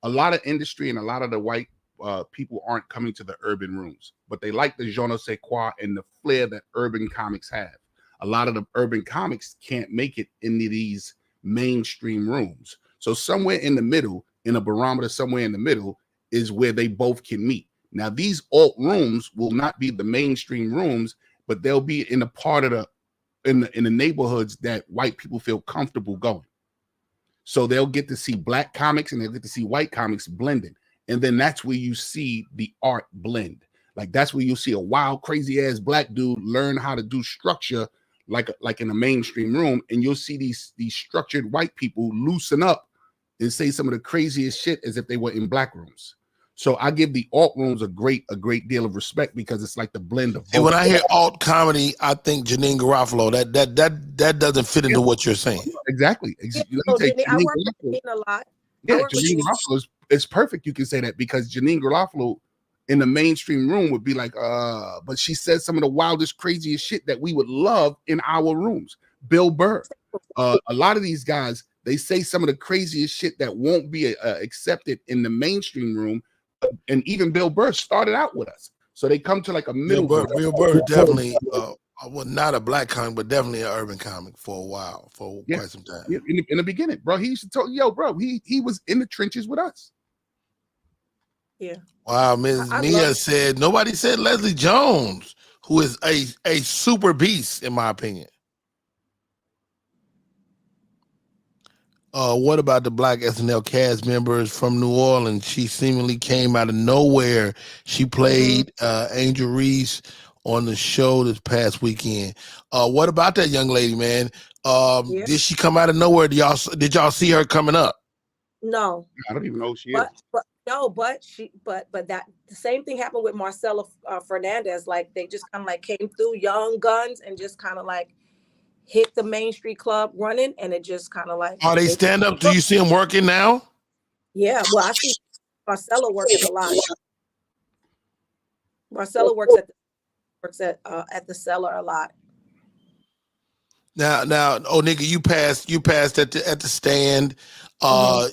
a lot of industry and a lot of the white people aren't coming to the urban rooms, but they like the je ne sais quoi and the flair that urban comics have. A lot of the urban comics can't make it into these mainstream rooms. So somewhere in the middle, in a barometer, somewhere in the middle is where they both can meet. Now, these alt rooms will not be the mainstream rooms, but they'll be in a part of in the neighborhoods that white people feel comfortable going. So they'll get to see black comics and they'll get to see white comics blended. And then that's where you see the art blend. Like that's where you'll see a wild, crazy ass black dude learn how to do structure like in a mainstream room. And you'll see these structured white people loosen up and say some of the craziest shit as if they were in black rooms. So I give the alt rooms a great deal of respect because it's like the blend of both. And when I hear alt comedy, I think Janine Garofalo. That doesn't fit into what you're saying. Exactly. I work with Janine a lot. Yeah, Janine Garofalo is perfect. You can say that because Janine Garofalo in the mainstream room would be like, but she says some of the wildest, craziest shit that we would love in our rooms. Bill Burr, a lot of these guys, they say some of the craziest shit that won't be accepted in the mainstream room. And even Bill Burr started out with us. So they come to like a middle. Bill Burr definitely, well, not a black comic, but definitely an urban comic for a while, for quite some time. Yeah, in the beginning, bro, he used to tell bro, he was in the trenches with us. Yeah. Wow, Ms. Mia said, nobody said Leslie Jones, who is a super beast, in my opinion. What about the black SNL cast members from New Orleans? She seemingly came out of nowhere. She played Angel Reese on the show this past weekend. What about that young lady, man? Did she come out of nowhere? Did y'all see her coming up? No. I don't even know who she is. But that the same thing happened with Marcella Fernandez. Like they just kind of like came through young guns and just kind of like hit the Main Street Club running, and it just kind of like. Are they stand up? Do you see them working now? Yeah, well, I see Marcella works a lot. Marcella works at the Cellar a lot. Now, nigga, you passed at the stand.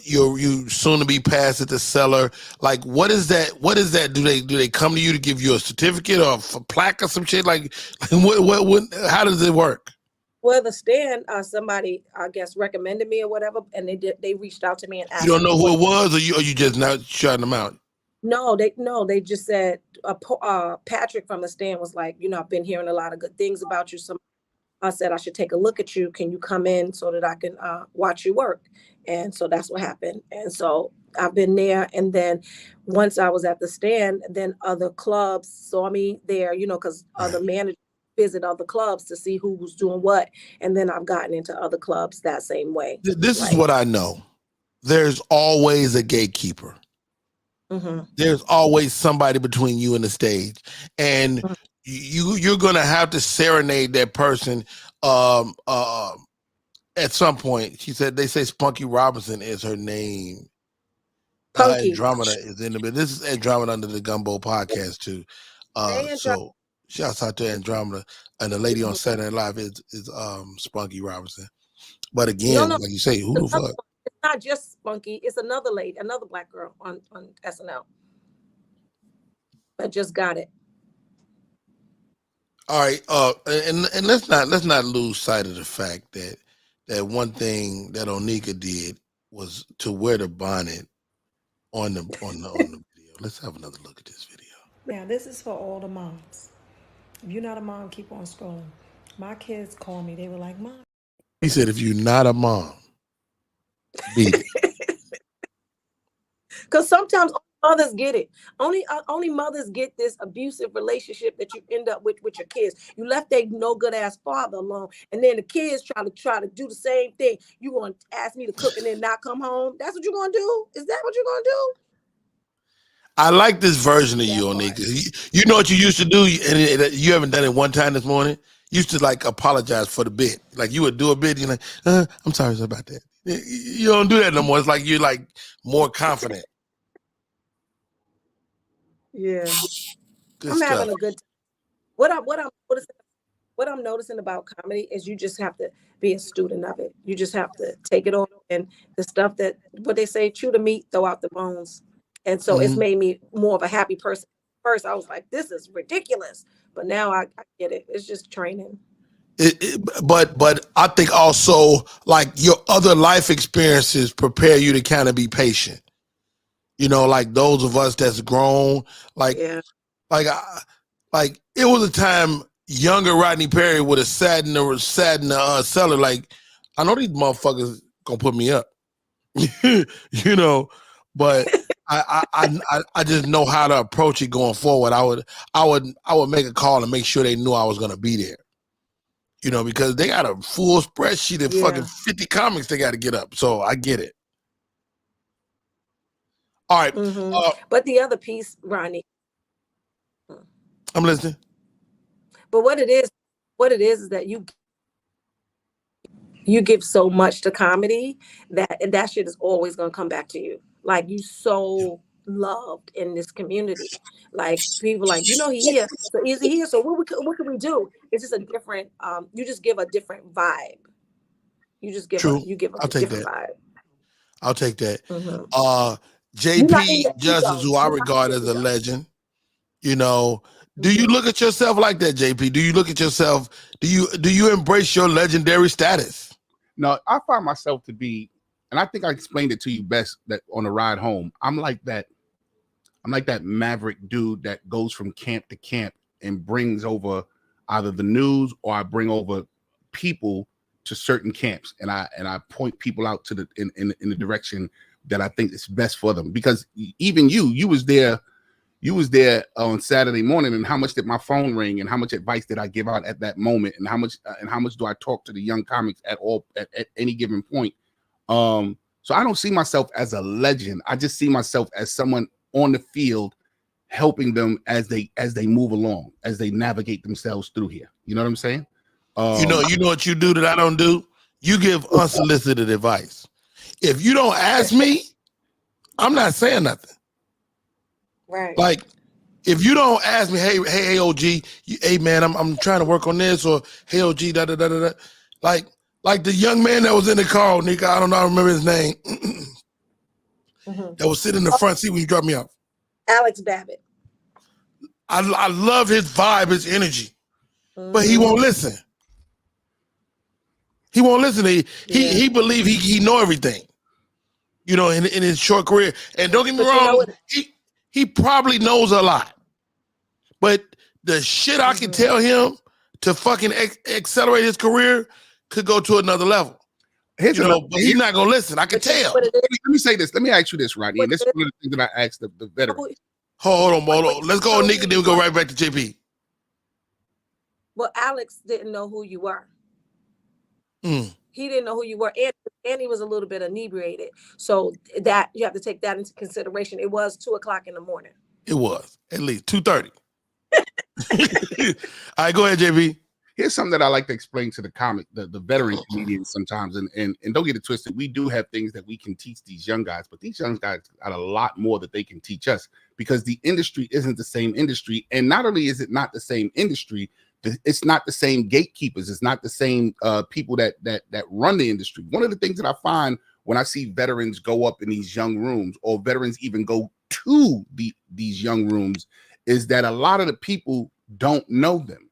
You soon to be passed at the Cellar. Like, what is that? Do they come to you to give you a certificate or a plaque or some shit? Like what how does it work? Well, the stand, somebody I guess recommended me or whatever, and they reached out to me and asked. You don't know who it was, or you just not shutting them out? No, they just said Patrick from the stand was like, I've been hearing a lot of good things about you. So I said I should take a look at you. Can you come in so that I can watch you work? And so that's what happened. And so I've been there. And then once I was at the stand, then other clubs saw me there, because other managers visit other clubs to see who was doing what. And then I've gotten into other clubs that same way. This is what I know. There's always a gatekeeper. There's always somebody between you and the stage. And you're going to have to serenade that person at some point. She said, they say Spunky Robinson is her name. Andromeda is in the middle. This is Andromeda under the Gumbo podcast too. So shouts out to Andromeda, and the lady on Saturday Night Live is Spunky Robinson. But again, like you say, who the fuck? It's not just Spunky. It's another lady, another black girl on SNL. But just got it. All right, and let's not lose sight of the fact that one thing that Onika did was to wear the bonnet on the video. Let's have another look at this video. Now, this is for all the moms. If you're not a mom, keep on scrolling. My kids call me. They were like, Mom. He said, if you're not a mom, beat it. Because sometimes mothers get it. Only mothers get this abusive relationship that you end up with your kids. You left a no good ass father alone, and then the kids try to do the same thing. You want to ask me to cook and then not come home? That's what you're gonna do? Is that what you're gonna do? I like this version of you, Onika. You know what you used to do, and you haven't done it one time this morning. You used to like apologize for the bit. Like you would do a bit, you're like, I'm sorry about that. You don't do that no more. It's like you're like more confident. Yeah, Good I'm stuff. having a good time. What I'm noticing about comedy is you just have to be a student of it. You just have to take it all, and the stuff that what they say, chew the meat, throw out the bones. And so it's made me more of a happy person. First, I was like, this is ridiculous, but now I get it. It's just training. But I think also like your other life experiences prepare you to kind of be patient. You know, like those of us that's grown, like it was a time younger Rodney Perry would have sat in the cellar like, I know these motherfuckers gonna put me up, you know, but I just know how to approach it going forward. I would make a call and make sure they knew I was gonna be there. You know, because they got a full spreadsheet of fucking 50 comics they got to get up. So I get it. All right. But the other piece, Rodney. I'm listening. But what it is that you give so much to comedy that shit is always going to come back to you. Like, you so loved in this community. Like, people like, you know, he here. So is he here? So what can we do? It's just a different, you just give a different vibe. You just give a different vibe. I'll take that. JP Justice, who I regard as a legend, you know, do you look at yourself like that, JP? Do you look at yourself, do you embrace your legendary status? No, I find myself to be, and I think I explained it to you best that on the ride home, I'm like that maverick dude that goes from camp to camp and brings over either the news, or I bring over people to certain camps, and I point people out to in the direction that I think is best for them. Because even you was there on Saturday morning, and how much did my phone ring, and how much advice did I give out at that moment, and how much do I talk to the young comics at any given point? So I don't see myself as a legend. I just see myself as someone on the field helping them as they move along, as they navigate themselves through here. You know what I'm saying? You know what you do that I don't do? You give unsolicited advice. If you don't ask me, I'm not saying nothing. Right. Like, if you don't ask me, hey, OG, hey man, I'm trying to work on this, or hey, OG, da da da da da. Like the young man that was in the car, Nick, I don't know, I remember his name. That was sitting in the front seat when you dropped me off. Alex Babbitt. I love his vibe, his energy, but he won't listen. He won't listen. He believe he know everything, you know, in his short career. And don't get me wrong, he probably knows a lot, but the shit I can tell him to fucking accelerate his career could go to another level. But he's not gonna listen. I can tell. Let me say this. Let me ask you this, Rodney. And this is one of the things that I asked the veteran. Hold on. Let's go on Nick, and then we go right back to JP. Well, Alex didn't know who you were. He didn't know who you were, and he was a little bit inebriated. So that you have to take that into consideration. It was 2:00 in the morning. It was at least 2:30. All right, go ahead, JP. Here's something that I like to explain to the veteran comedians sometimes, and don't get it twisted. We do have things that we can teach these young guys, but these young guys got a lot more that they can teach us, because the industry isn't the same industry. And not only is it not the same industry, it's not the same gatekeepers. It's not the same people that run the industry. One of the things that I find when I see veterans go up in these young rooms, or veterans even go to these young rooms, is that a lot of the people don't know them.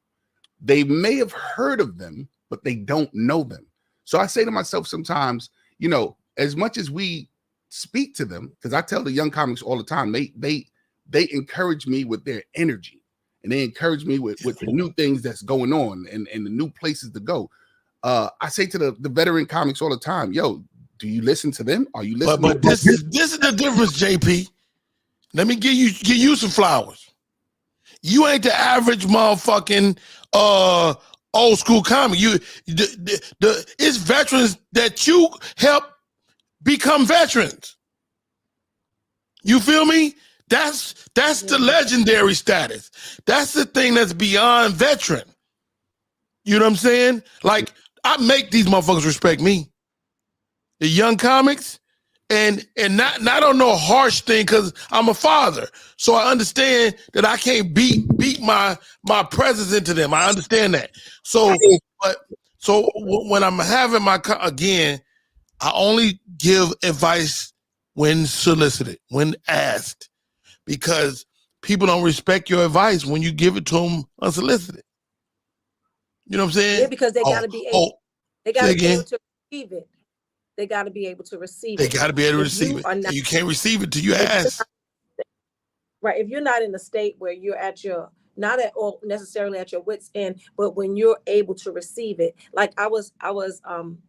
They may have heard of them, but they don't know them. So I say to myself sometimes, you know, as much as we speak to them, because I tell the young comics all the time, they encourage me with their energy, and they encourage me with the new things that's going on and the new places to go. I say to the veteran comics all the time, yo, do you listen to them? Are you listening? But this is the difference, JP. Let me give you some flowers. You ain't the average motherfucking old school comic. It's veterans that you help become veterans. You feel me? That's the legendary status. That's the thing that's beyond veteran. You know what I'm saying? Like, I make these motherfuckers respect me. The young comics, and not on no harsh thing, because I'm a father. So I understand that I can't beat my presence into them. I understand that. So So when I'm having again, I only give advice when solicited, when asked, because people don't respect your advice when you give it to them unsolicited. You know what I'm saying? Yeah, because they got to be able. They got say to be able again. to receive it. They got to be able to receive They it. got to be able to If receive you it. are And not, you can't receive it till you if you're ask. not- right? If you're not in a state where you're at your not at all necessarily at your wits end, but when you're able to receive it, like I was,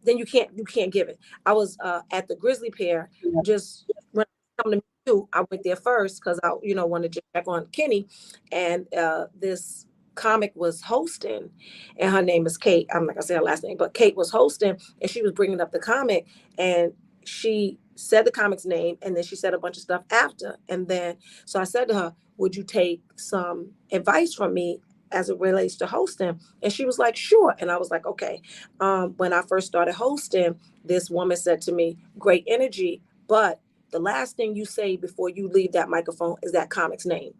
then you can't give it. I was at the Grizzly Pear just when I come to meet you, I went there first because I wanted to check on Kenny, and this comic was hosting, and her name is Kate. I'm not gonna say her last name, but Kate was hosting, and she was bringing up the comic, and she said the comic's name, and then she said a bunch of stuff after, and then so I said to her, would you take some advice from me as it relates to hosting? And she was like, sure. And I was like, okay. When I first started hosting, this woman said to me, great energy, but the last thing you say before you leave that microphone is that comic's name.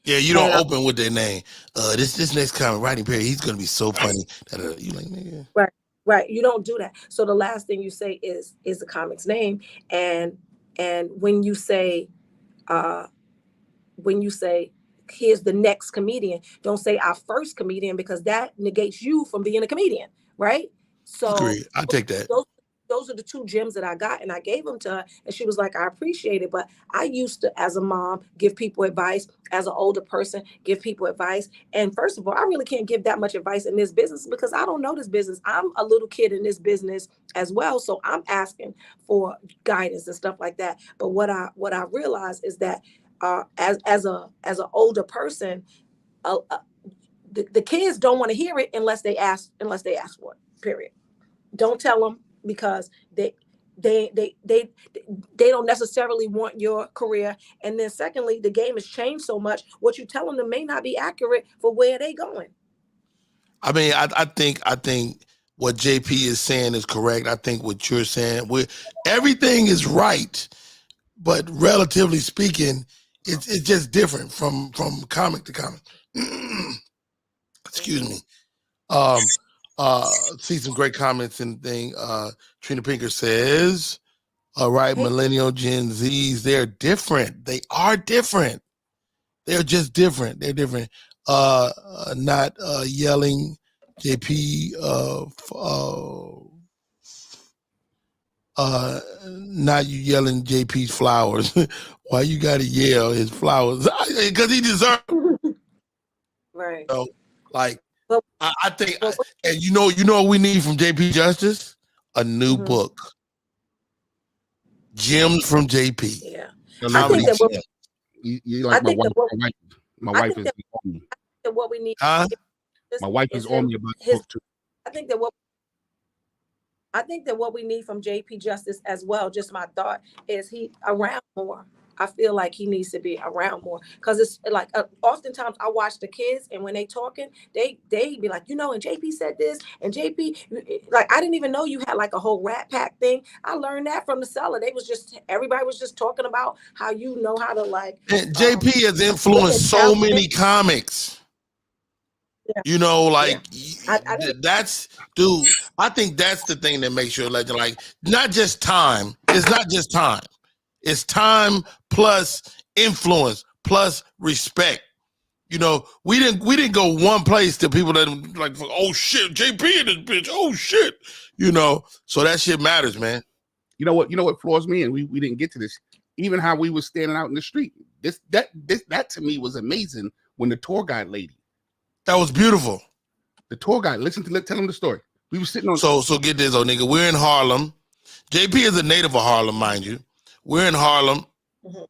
Yeah, you don't open with their name. This next comic, Rodney Perry, he's gonna be so funny. You like, nigga. Right. You don't do that. So the last thing you say is the comic's name. And when you say here's the next comedian, don't say our first comedian, because that negates you from being a comedian, right? So Agreed. I take that. Those are the two gems that I got, and I gave them to her, and she was like, I appreciate it. But I used to, as a mom, give people advice, as an older person, give people advice. And first of all, I really can't give that much advice in this business because I don't know this business. I'm a little kid in this business as well. So I'm asking for guidance and stuff like that. But what I realized is that as an older person, the kids don't want to hear it unless they ask for it. Period. Don't tell them, because they don't necessarily want your career. And then secondly, the game has changed so much. What you tell them may not be accurate for where they going. I mean, I think what JP is saying is correct. I think what you're saying, everything is right, but relatively speaking, it's just different from comic to comic. Excuse me. See some great comments and thing. Trina Pinker says, all right, millennial Gen Zs, they're different. They are different. They're just different. They're different. Not yelling JP, not you yelling JP's flowers. Why you gotta yell his flowers? Because he deserves it. Right. So, like, I think, and you know what we need from JP Justice? A new book. Gems from JP. Yeah. I think that you like my wife. My wife is on me. What we need. Huh? My wife is on me about the book too. I think that what we need from JP Justice as well, just my thought, is he around more. I feel like he needs to be around more, because it's like oftentimes I watch the kids, and when they talking, they be like, and JP said this, and JP, like, I didn't even know you had like a whole Rat Pack thing. I learned that from the Cellar. Everybody was just talking about how you know how to like. And JP has influenced so many comics. Yeah. That's, dude, I think that's the thing that makes you a legend. Like, not just time. It's not just time. It's time plus influence plus respect. We didn't go one place to people that like, oh shit, JP in this bitch. Oh shit. So that shit matters, man. You know what floors me, and we didn't get to this. Even how we were standing out in the street. That to me was amazing when the tour guide lady. That was beautiful. The tour guide, tell him the story. We were sitting on. So get this, old nigga. We're in Harlem. JP is a native of Harlem, mind you. We're in Harlem. Mm-hmm.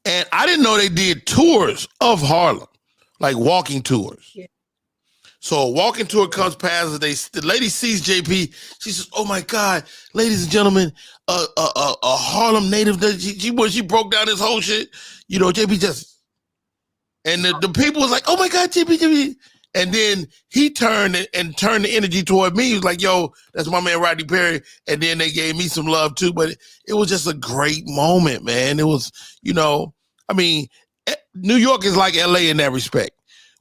And I didn't know they did tours of Harlem, like walking tours. Yeah. So a walking tour comes past, the lady sees JP. She says, "Oh my God, ladies and gentlemen, a Harlem native." She broke down this whole shit. JP just. And the people was like, "Oh my God, JP." And then he turned and turned the energy toward me. He was like, "Yo, that's my man Rodney Perry." And then they gave me some love too. But it was just a great moment, man. It was, New York is like LA in that respect,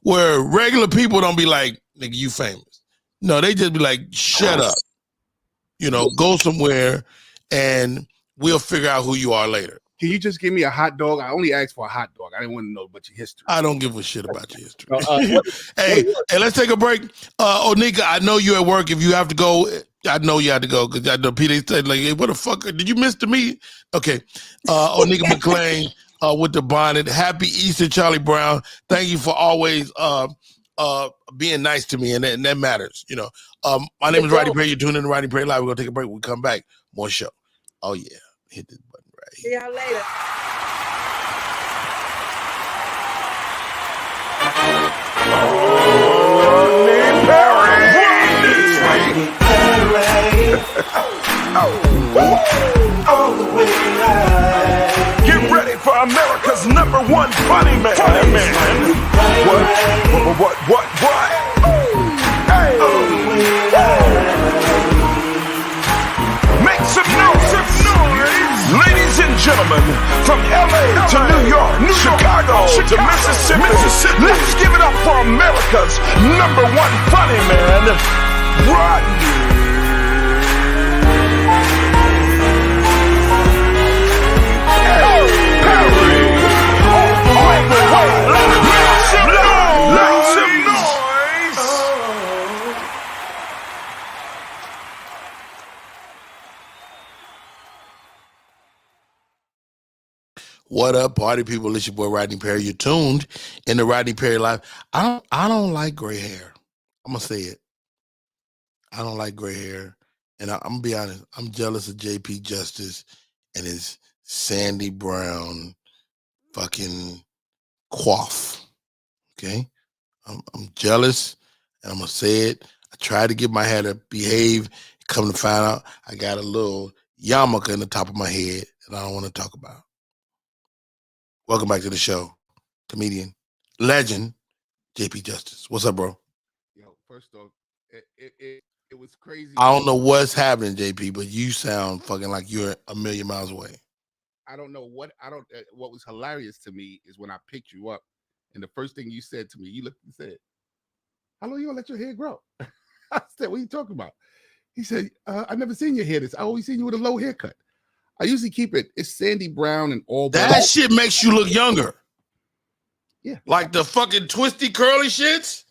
where regular people don't be like, "Nigga, you famous." No, they just be like, shut up. You know, go somewhere and we'll figure out who you are later. Can you just give me a hot dog? I only asked for a hot dog. I didn't want to know about your history. I don't give a shit about your history. Hey, let's take a break. Onika, I know you're at work. If you have to go, I know you have to go because I know Peter said, like, hey, what the fuck? Did you miss the meeting? Okay. Onika McClain with the bonnet. Happy Easter, Charlie Brown. Thank you for always being nice to me, and that matters. You know, my name is Rodney Perry. You're tuning in to Rodney Perry Live. We're going to take a break. We'll come back. More show. Oh, yeah. Hit this button right See here. y'all later. Get ready for America's #1 funny man. What? Hey. Make some noise. Ladies and gentlemen, from LA to New York, Chicago to Mississippi, let's give it up for America's #1 funny man, Rodney. What up, party people? It's your boy Rodney Perry. You're tuned in the Rodney Perry Live. I don't like gray hair. I'm gonna say it. I don't like gray hair, and I'm gonna be honest. I'm jealous of JP Justice and his sandy brown fucking coif. Okay, I'm jealous, and I'm gonna say it. I tried to get my hair to behave. Come to find out, I got a little yarmulke in the top of my head that I don't want to talk about. Welcome back to the show, comedian, legend, JP Justice. What's up, bro? Yo, first off, it was crazy. I don't know what's happening, JP, but you sound fucking like you're a million miles away. I don't know what what was hilarious to me is when I picked you up, and the first thing you said to me, you looked and said, "How long you gonna let your hair grow?" I said, "What are you talking about?" He said, "I've never seen your hair this. I always seen you with a low haircut. I usually keep it. It's sandy brown and all that shit makes you look younger. Yeah, like the fucking twisty curly shits.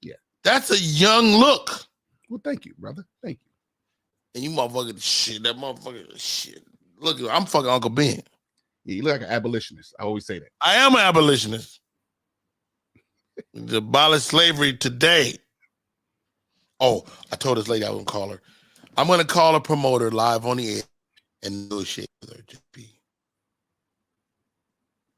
Yeah, that's a young look. Well, thank you, brother. Thank you. And you motherfucking shit. That motherfucking shit. Look, I'm fucking Uncle Ben. Yeah, you look like an abolitionist. I always say that. I am an abolitionist. To abolish slavery today. Oh, I told this lady I was gonna call her. I'm gonna call a promoter live on the air and negotiate with her. Just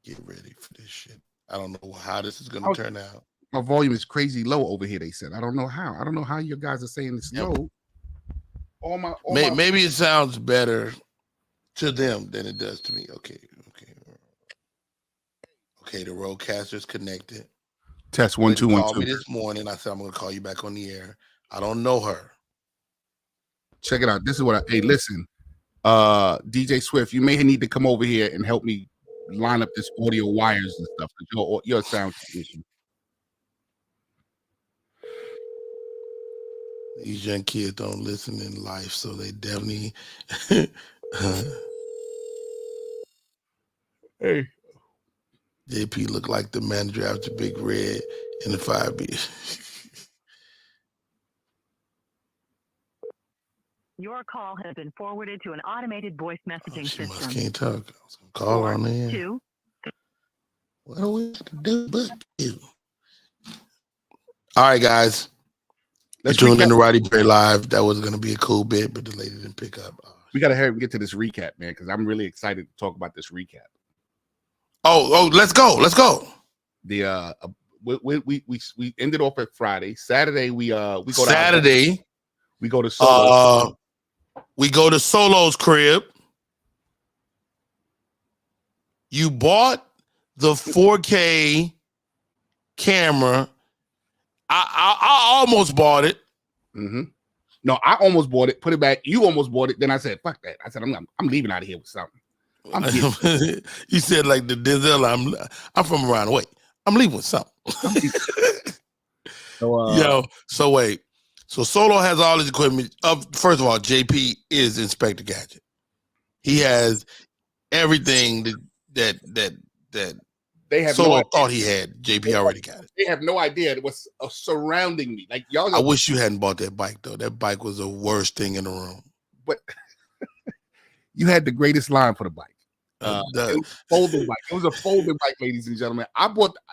get ready for this shit. I don't know how this is gonna turn out. My volume is crazy low over here. They said I don't know how. I don't know how you guys are saying it's low. Maybe it sounds better to them than it does to me. Okay. The roadcaster's connected. Test 1 2 1 2. Called me this morning. I said I'm gonna call you back on the air. I don't know her. Check it out. This is what hey, listen. DJ Swift, you may need to come over here and help me line up this audio wires and stuff because your sound technician. These young kids don't listen in life, so they definitely Hey. JP look like the manager after Big Red in the 5B. Your call has been forwarded to an automated voice messaging She system. must can't talk. I was gonna call her on there. 2. What do we have to do but you? All right, guys. Let's tune in to Rodney Perry Live. That was gonna be a cool bit, but the lady didn't pick up. We gotta hurry and get to this recap, man, because I'm really excited to talk about this recap. Oh, let's go. The we ended off at Friday. Saturday we go to Saturday. We go to Solo. We go to Solo's crib. You bought the 4K camera. I almost bought it. Mm-hmm. No, I almost bought it. Put it back. You almost bought it. Then I said, "Fuck that." I said, "I'm leaving out of here with something." You said like the Denzel. I'm from around the way. I'm leaving with something. So wait. So Solo has all his equipment. First of all, JP is Inspector Gadget. He has everything that They have Solo no idea. thought he had. JP already got it. They have no idea what's surrounding me. Like y'all. I wish you hadn't bought that bike though. That bike was the worst thing in the room. But you had the greatest line for the bike. It was a folding bike. It was a folding bike, ladies and gentlemen.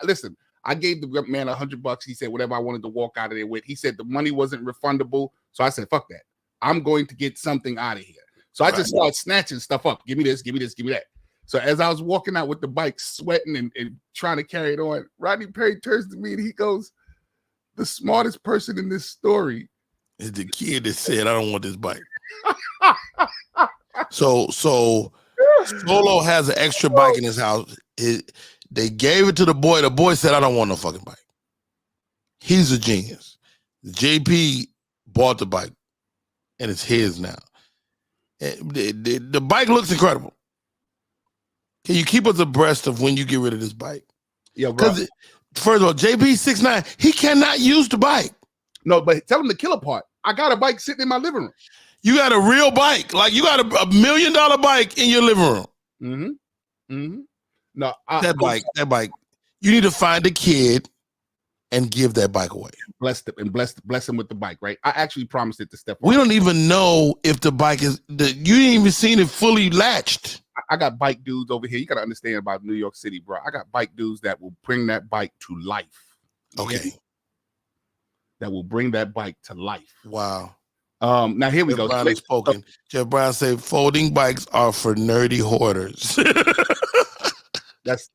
Listen, I gave the man $100. He said whatever I wanted to walk out of there with. He said the money wasn't refundable. So I said, fuck that. I'm going to get something out of here. So I just started snatching stuff up. Give me this, give me this, give me that. So as I was walking out with the bike, sweating and trying to carry it on, Rodney Perry turns to me and he goes, the smartest person in this story is the kid that said, I don't want this bike. So Solo has an extra bike in his house. They gave it to the boy. The boy said, I don't want no fucking bike. He's a genius. JP bought the bike, and it's his now. The bike looks incredible. Can you keep us abreast of when you get rid of this bike? Yeah, because first of all, JP 6'9", he cannot use the bike. No, but tell him the killer part. I got a bike sitting in my living room. You got a real bike. Like you got a $1 million bike in your living room. Mm-hmm. Mm-hmm. No, that bike. You need to find a kid and give that bike away. Bless him with the bike, right? I actually promised it to Steph. We don't even know if the bike is. You ain't even seen it fully latched. I got bike dudes over here. You got to understand about New York City, bro. I got bike dudes that will bring that bike to life. Okay. That will bring that bike to life. Wow. Now here we go. Brown has spoken. Jeff Brown said folding bikes are for nerdy hoarders. That's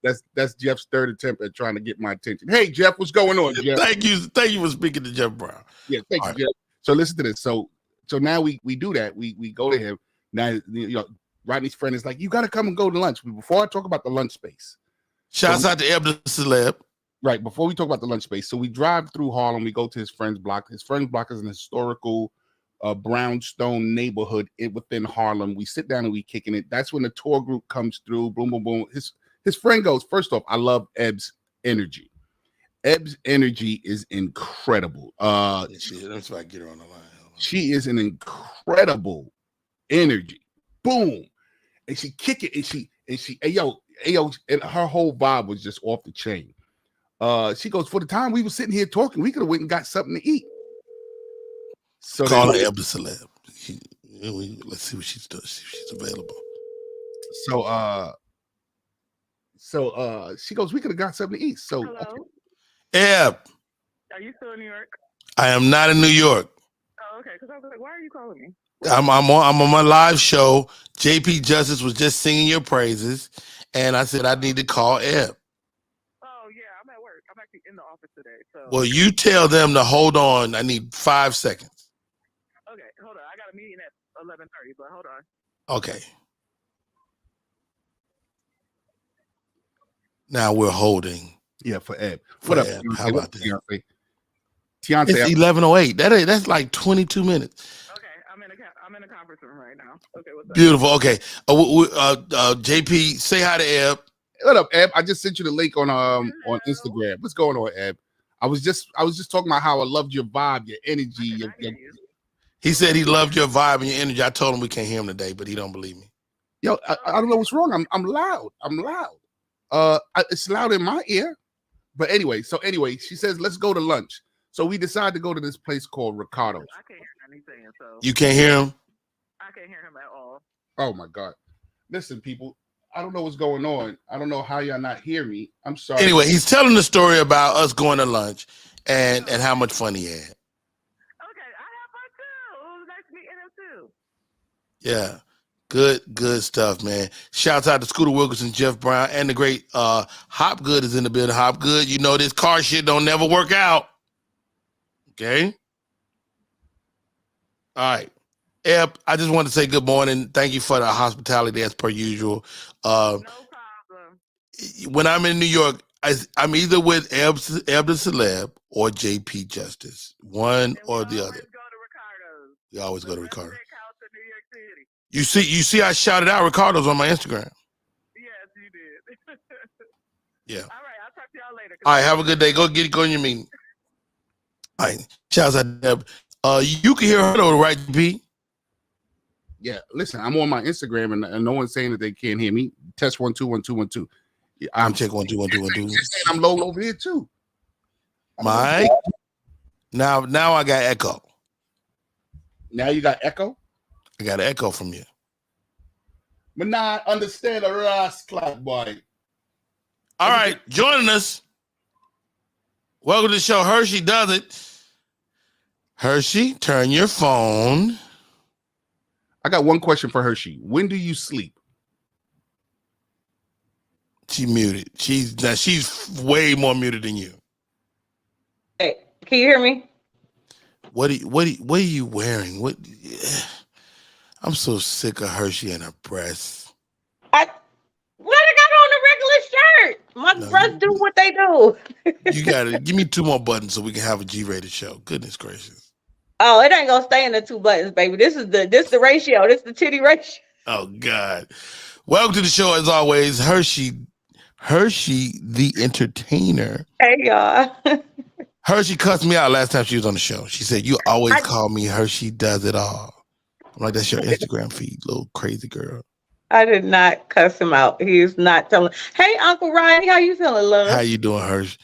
Jeff's third attempt at trying to get my attention. Hey Jeff, what's going on, Jeff? Thank you for speaking to Jeff Brown. Yeah, thank you, Jeff. So listen to this. So now we do that. We go to him. Now Rodney's friend is like, you got to come and go to lunch. But before I talk about the lunch space, shouts out to Eb the Celeb. Right before we talk about the lunch space, so we drive through Harlem. We go to his friend's block. His friend's block is an historical brownstone neighborhood within Harlem. We sit down and we kicking it. That's when the tour group comes through. Boom, boom, boom. His friend goes, first off, I love Eb's energy. Eb's energy is incredible. That's why I get her on the line. She is an incredible energy. Boom. And she kick it and she ayo, and her whole vibe was just off the chain. She goes, for the time we were sitting here talking, we could have went and got something to eat. So call her Eb the Celeb. Let's see what she's doing. See if she's available. So she goes, we could have got something to eat. So hello? Okay. Eb. Are you still in New York? I am not in New York. Oh, okay. Because I was like, why are you calling me? I'm on my live show. JP Justice was just singing your praises, and I said I need to call Eb. Oh yeah, I'm at work. I'm actually in the office today. So Well, you tell them to hold on. I need 5 seconds. okay, hold on. I got a meeting at 11:30, but hold on. Okay. Now we're holding. Yeah, for Eb. What up? Eb. How about that? Tiante, it's 11:08. That's like 22 minutes. Okay, I'm in a conference room right now. Okay, what's up? Beautiful. Okay. JP, say hi to Eb. What up, Eb? I just sent you the link on Instagram. What's going on, Eb? I was just talking about how I loved your vibe, your energy. He said he loved your vibe and your energy. I told him we can't hear him today, but he don't believe me. Yo, I don't know what's wrong. I'm loud. It's loud in my ear. But anyway, she says, let's go to lunch. So we decided to go to this place called Ricardo's. I can't hear anything, so you can't hear him? I can't hear him at all. Oh my God. Listen, people, I don't know what's going on. I don't know how y'all not hear me. I'm sorry. Anyway, he's telling the story about us going to lunch and how much fun he had. Okay, I have fun too. It was nice meeting him too. Yeah. Good stuff, man. Shouts out to Scooter Wilkerson, Jeff Brown, and the great Hopgood is in the building. Hopgood, you know this car shit don't never work out. Okay? All right. Eb, I just want to say good morning. Thank you for the hospitality as per usual. No problem. When I'm in New York, I'm either with Eb the Celeb or JP Justice. One or the other. We always go to Ricardo's. You see, I shouted out Ricardo's on my Instagram. Yes, you did. Yeah. All right, I'll talk to y'all later. All right, have a good day. Go in your meeting. All right, shouts out to Deb. You can hear her though, right, P? Yeah, listen, I'm on my Instagram and no one's saying that they can't hear me. Test 1 2 1 2 1 2. I'm check 1 2 1 2 1 2. I'm low over here too. Mike. Now I got echo. Now you got echo? I got an echo from you. But now I understand the Ross Clark boy. All right, joining us. Welcome to the show. Hershey does it. Hershey, turn your phone. I got one question for Hershey. When do you sleep? She muted. She's way more muted than you. Hey, can you hear me? What are you wearing? I'm so sick of Hershey and her breasts. I got on a regular shirt. My breasts do what they do. You gotta give me 2 more buttons so we can have a G-rated show. Goodness gracious. Oh, it ain't gonna stay in the 2 buttons, baby. This the ratio. This the titty ratio. Oh God. Welcome to the show as always. Hershey the entertainer. Hey y'all. Hershey cussed me out last time she was on the show. She said, "You always call me Hershey does it all." I'm like, that's your Instagram feed, little crazy girl. I did not cuss him out. He's not telling. Hey, Uncle Rodney, how you feeling, love? How you doing, Hershey?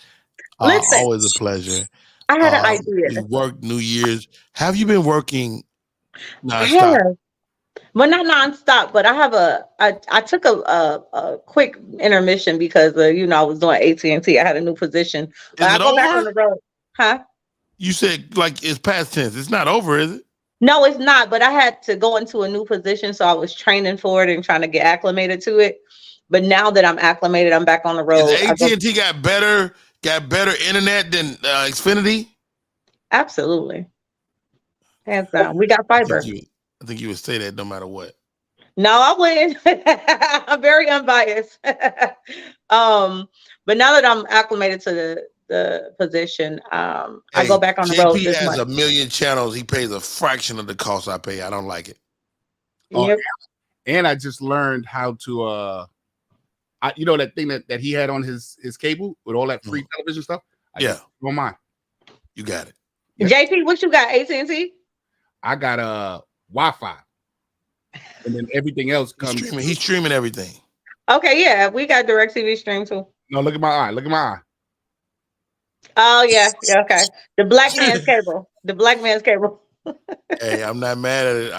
Listen, always a pleasure. I had an idea. You worked New Year's. Have you been working nonstop? I have. Well, not nonstop, but I have I took a quick intermission because I was doing AT&T. I had a new position. But I go back on the road. Huh? You said like it's past tense. It's not over, is it? No, it's not. But I had to go into a new position, so I was training for it and trying to get acclimated to it. But now that I'm acclimated, I'm back on the road. AT&T got better internet than Xfinity? Absolutely. Hands down. We got fiber. I think you would say that no matter what. No, I wouldn't. I'm very unbiased. But now that I'm acclimated to the position, I go back on the road. JP has 1 million channels. He pays a fraction of the cost I pay. I don't like it. Yep. And I just learned how to that thing that he had on his cable with all that free television stuff. I on mine. You got it. Yep. JP, what you got? AT&T? I got Wi-Fi. And then everything else comes. He's streaming everything. Okay, yeah. We got DirecTV stream too. No, look at my eye. Look at my eye. Oh yeah, okay. The black man's cable. The black man's cable. Hey, I'm not mad at it.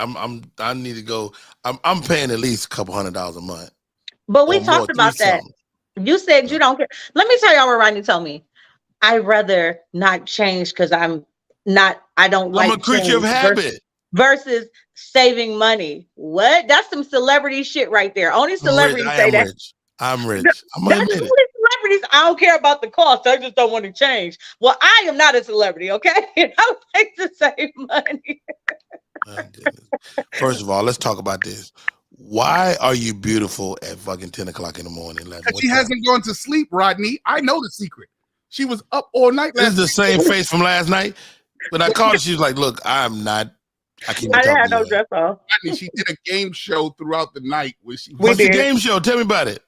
I need to go. I'm paying at least $200 a month. But we talked about that. You said you don't care. Let me tell y'all what Rodney told me. I'd rather not change because I don't like. I'm a creature of habit. Versus saving money. What? That's some celebrity shit right there. Only celebrities say that. I'm rich. I'm gonna admit it. Celebrities, I don't care about the cost. I just don't want to change. Well, I am not a celebrity, okay? I like to save money. First of all, let's talk about this. Why are you beautiful at fucking 10 o'clock in the morning? She hasn't gone to sleep, Rodney. I know the secret. She was up all night. This is the same face from last night. When I called her, she was like, "Look, I'm not. I can't." I didn't have no dress on. She did a game show throughout the night. What's the game show? Tell me about it.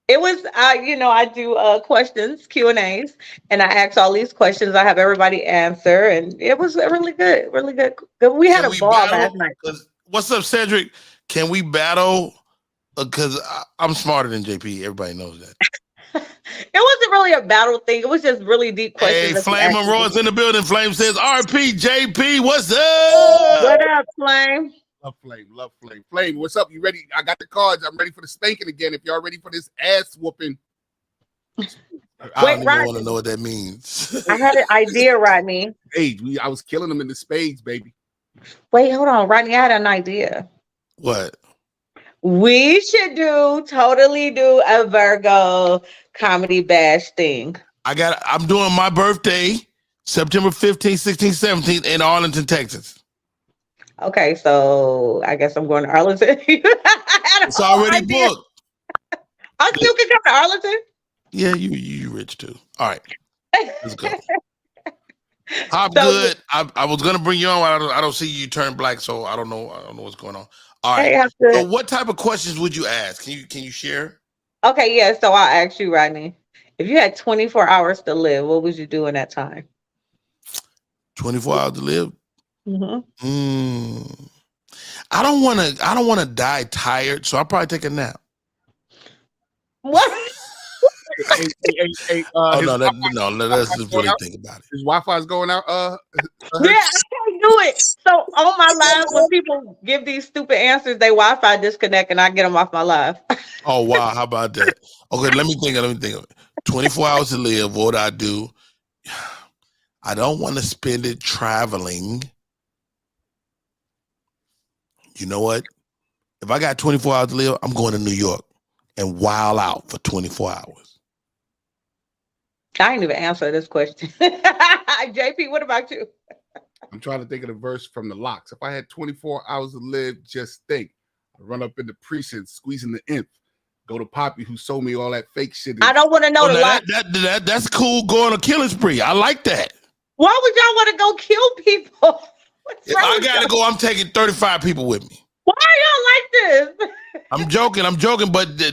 It was, I do questions, Q&As, and I ask all these questions. I have everybody answer, and it was really good, really good. We had a ball last night. What's up, Cedric? Can we battle? Because I'm smarter than JP. Everybody knows that. It wasn't really a battle thing. It was just really deep questions. Hey, Flame Monroe's in the building. Flame says, RP, JP, what's up? What up, Flame? Love Flame. Flame, what's up? You ready? I got the cards. I'm ready for the spanking again. If y'all ready for this ass whooping. I don't even want to know what that means. I had an idea, Rodney. Hey, I was killing them in the spades, baby. Wait, hold on, Rodney. I had an idea. What? We should totally do a Virgo comedy bash thing. I'm doing my birthday, September 15th, 16th, 17th in Arlington, Texas. Okay, so I guess I'm going to Arlington. It's already booked. I still can come to Arlington. Yeah, you rich too. All right, let's go. I'm good. I was gonna bring you on. I don't see you turn black, so I don't know what's going on. All right. So, what type of questions would you ask? Can you share? Okay, yeah. So I'll ask you, Rodney. If you had 24 hours to live, what would you do in that time? 24 hours to live. I don't want to die tired, so I'll probably take a nap. What? Let's just really think about it. His Wi-Fi's going out. Yeah, I can't do it. So on my live, when people give these stupid answers, they Wi-Fi disconnect, and I get them off my live. Oh wow, how about that? Okay, let me think of it. 24 hours to live. What would I do? I don't want to spend it traveling. You know what? If I got 24 hours to live, I'm going to New York and wild out for 24 hours. I ain't even answer this question. JP, what about you? I'm trying to think of the verse from the Locks. If I had 24 hours to live, just think. I run up in the precinct, squeezing the imp. Go to Poppy, who sold me all that fake shit. I don't want to know the Locks. That's cool going on a killing spree. I like that. Why would y'all want to go kill people? If I gotta go, I'm taking 35 people with me. Why are y'all like this? I'm joking, but the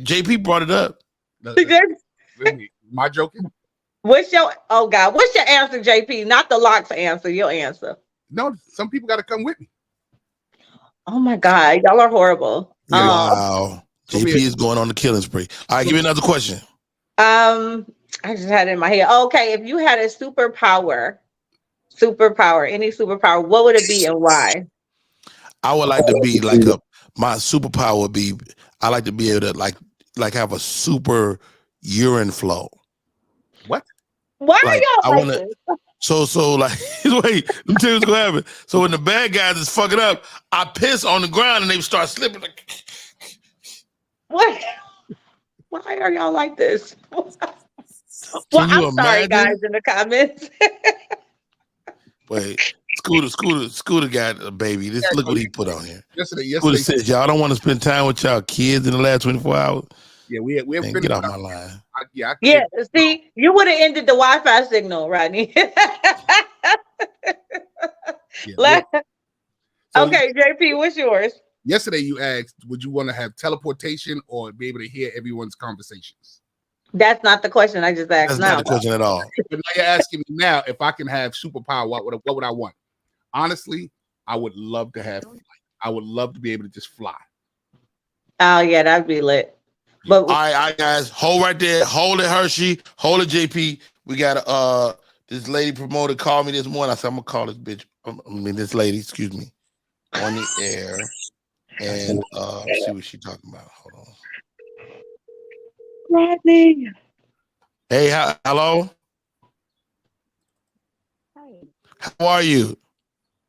JP brought it up. Am I joking? What's your answer, JP? Not the Locks answer, your answer. No, some people got to come with me. Oh my God, y'all are horrible. Wow. JP is going on the killing spree. All right, give me another question. I just had it in my head. Okay, if you had a superpower, any superpower, what would it be and why? I would like to be my superpower would be, I like to be able to like have a super urine flow. What? Why are y'all like this? So like, wait, let me tell you what's gonna happen. So when the bad guys is fucking up, I piss on the ground and they start slipping. What? Why are y'all like this? Well, I'm sorry, guys, in the comments. Wait, Scooter got a baby. Look what he put on here. Yesterday Scooter said, y'all don't want to spend time with y'all kids in the last 24 hours. Yeah, we have get off my line. Yeah, see, you would have ended the Wi-Fi signal, Rodney. Okay, JP, what's yours? Yesterday you asked, would you want to have teleportation or be able to hear everyone's conversations? That's not the question I just asked. That's not the question at all. But now you're asking me now if I can have superpower, what would I want? Honestly, I would love to have flight. I would love to be able to just fly. Oh yeah, that'd be lit. But all right, guys, hold right there. Hold it, Hershey. Hold it, JP. We got this lady promoter called me this morning. I said, I'm gonna call this bitch. This lady, excuse me, on the air. And see what she's talking about. Hold on. Rodney. Hey, hello. Hey. How are you?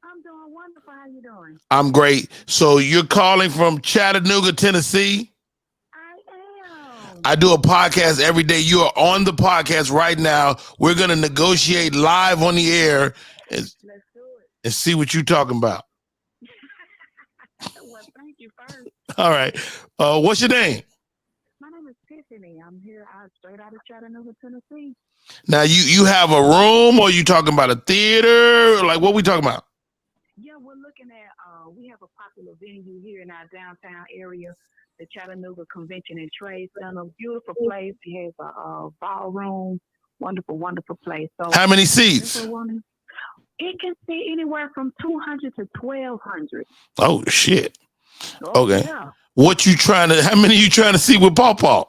I'm doing wonderful. How you doing? I'm great. So you're calling from Chattanooga, Tennessee? I am. I do a podcast every day. You are on the podcast right now. We're going to negotiate live on the air and see what you're talking about. Well, thank you first. All right. What's your name? My name is Tiffany. I'm here straight out of Chattanooga, Tennessee. Now, you have a room, or you talking about a theater? Like, what we talking about? Yeah, we're looking at, we have a popular venue here in our downtown area, the Chattanooga Convention and Trade Center. Beautiful place. It has a ballroom. Wonderful, wonderful place. So, how many seats? It can see anywhere from 200 to 1,200. Oh, shit. Okay. Yeah. How many you trying to see with Paw Paw?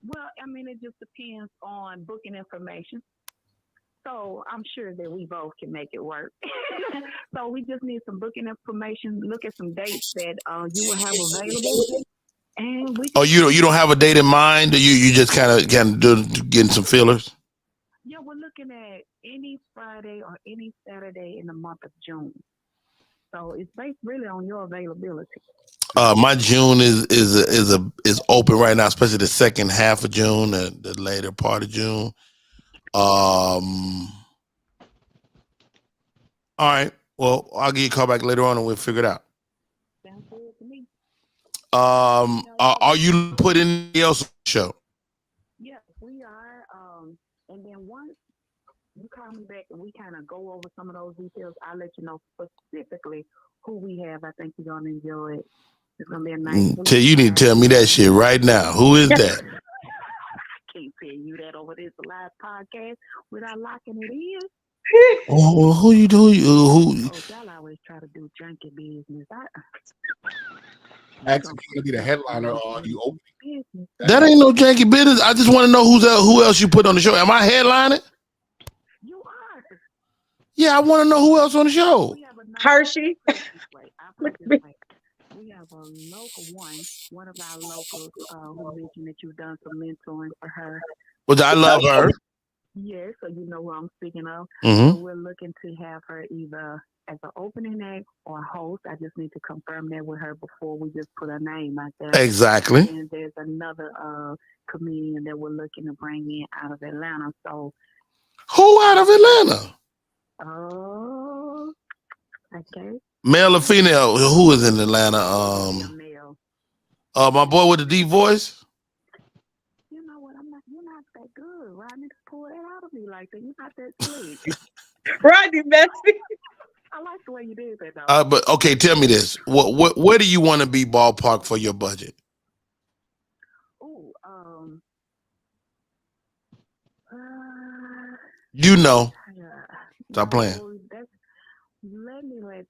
Well, I mean, it just depends on booking information. So I'm sure that we both can make it work. So we just need some booking information, look at some dates that you will have available. And we you don't have a date in mind? Or you just kind of getting some fillers? Yeah, we're looking at any Friday or any Saturday in the month of June. So it's based really on your availability. My June is open right now, especially the second half of June, the later part of June. All right. Well, I'll give you a call back later on and we'll figure it out. Sounds good to me. Are you putting anything else on the show? Yes, we are. And then once you call me back and we kind of go over some of those details, I'll let you know specifically who we have. I think you're going to enjoy it. It's going to be a nice You need to tell me that shit right now. Who is that? I can't tell you that over this live podcast without locking it in. Oh, who you do? Who? Y'all always try to do junkie business. Actually, you're gonna be the headliner. Or you open? That ain't no janky business. I just want to know who else you put on the show. Am I headlining? You are. Yeah, I want to know who else on the show. Hershey. We have a local one of our locals who mentioned that you've done some mentoring for her. Which I love her. Yes, so you know who I'm speaking of. Mm-hmm. So we're looking to have her either as an opening act or a host. I just need to confirm that with her before we just put her name out there. Exactly. And there's another comedian that we're looking to bring in out of Atlanta. So who out of Atlanta? Oh, okay. Male or female? Who is in Atlanta? Male. My boy with the deep voice. You know what? You're not that good, Rodney. Just pull that out of me like that. You're not that slick. Rodney, messy. I like the way you did that, though. But okay, tell me this: where do you want to be ballpark for your budget? Ooh, you know, stop playing. Let me let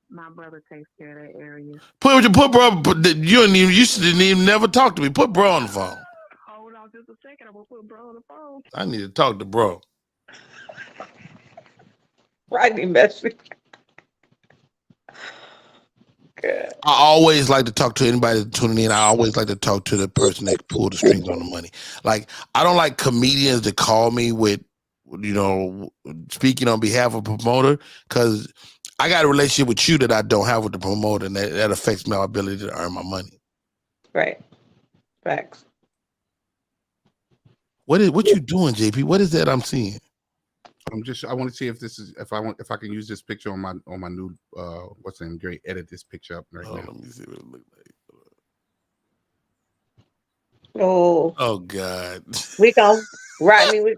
my brother take care of that area. Put bro. You didn't even never talk to me. Put bro on the phone. Hold on just a second. I'm gonna put bro on the phone. I need to talk to bro. Rodney messy. Good. I always like to talk to anybody that's tuning in. I always like to talk to the person that pulled the strings on the money. Like, I don't like comedians that call me with, speaking on behalf of a promoter, because I got a relationship with you that I don't have with the promoter, and that affects my ability to earn my money. Right. Facts. What you doing, JP? What is that I'm seeing? I want to see if I can use this picture on my new what's the name? Great, edit this picture up right now. Let me see what it looks like. Oh God. We go, Rodney.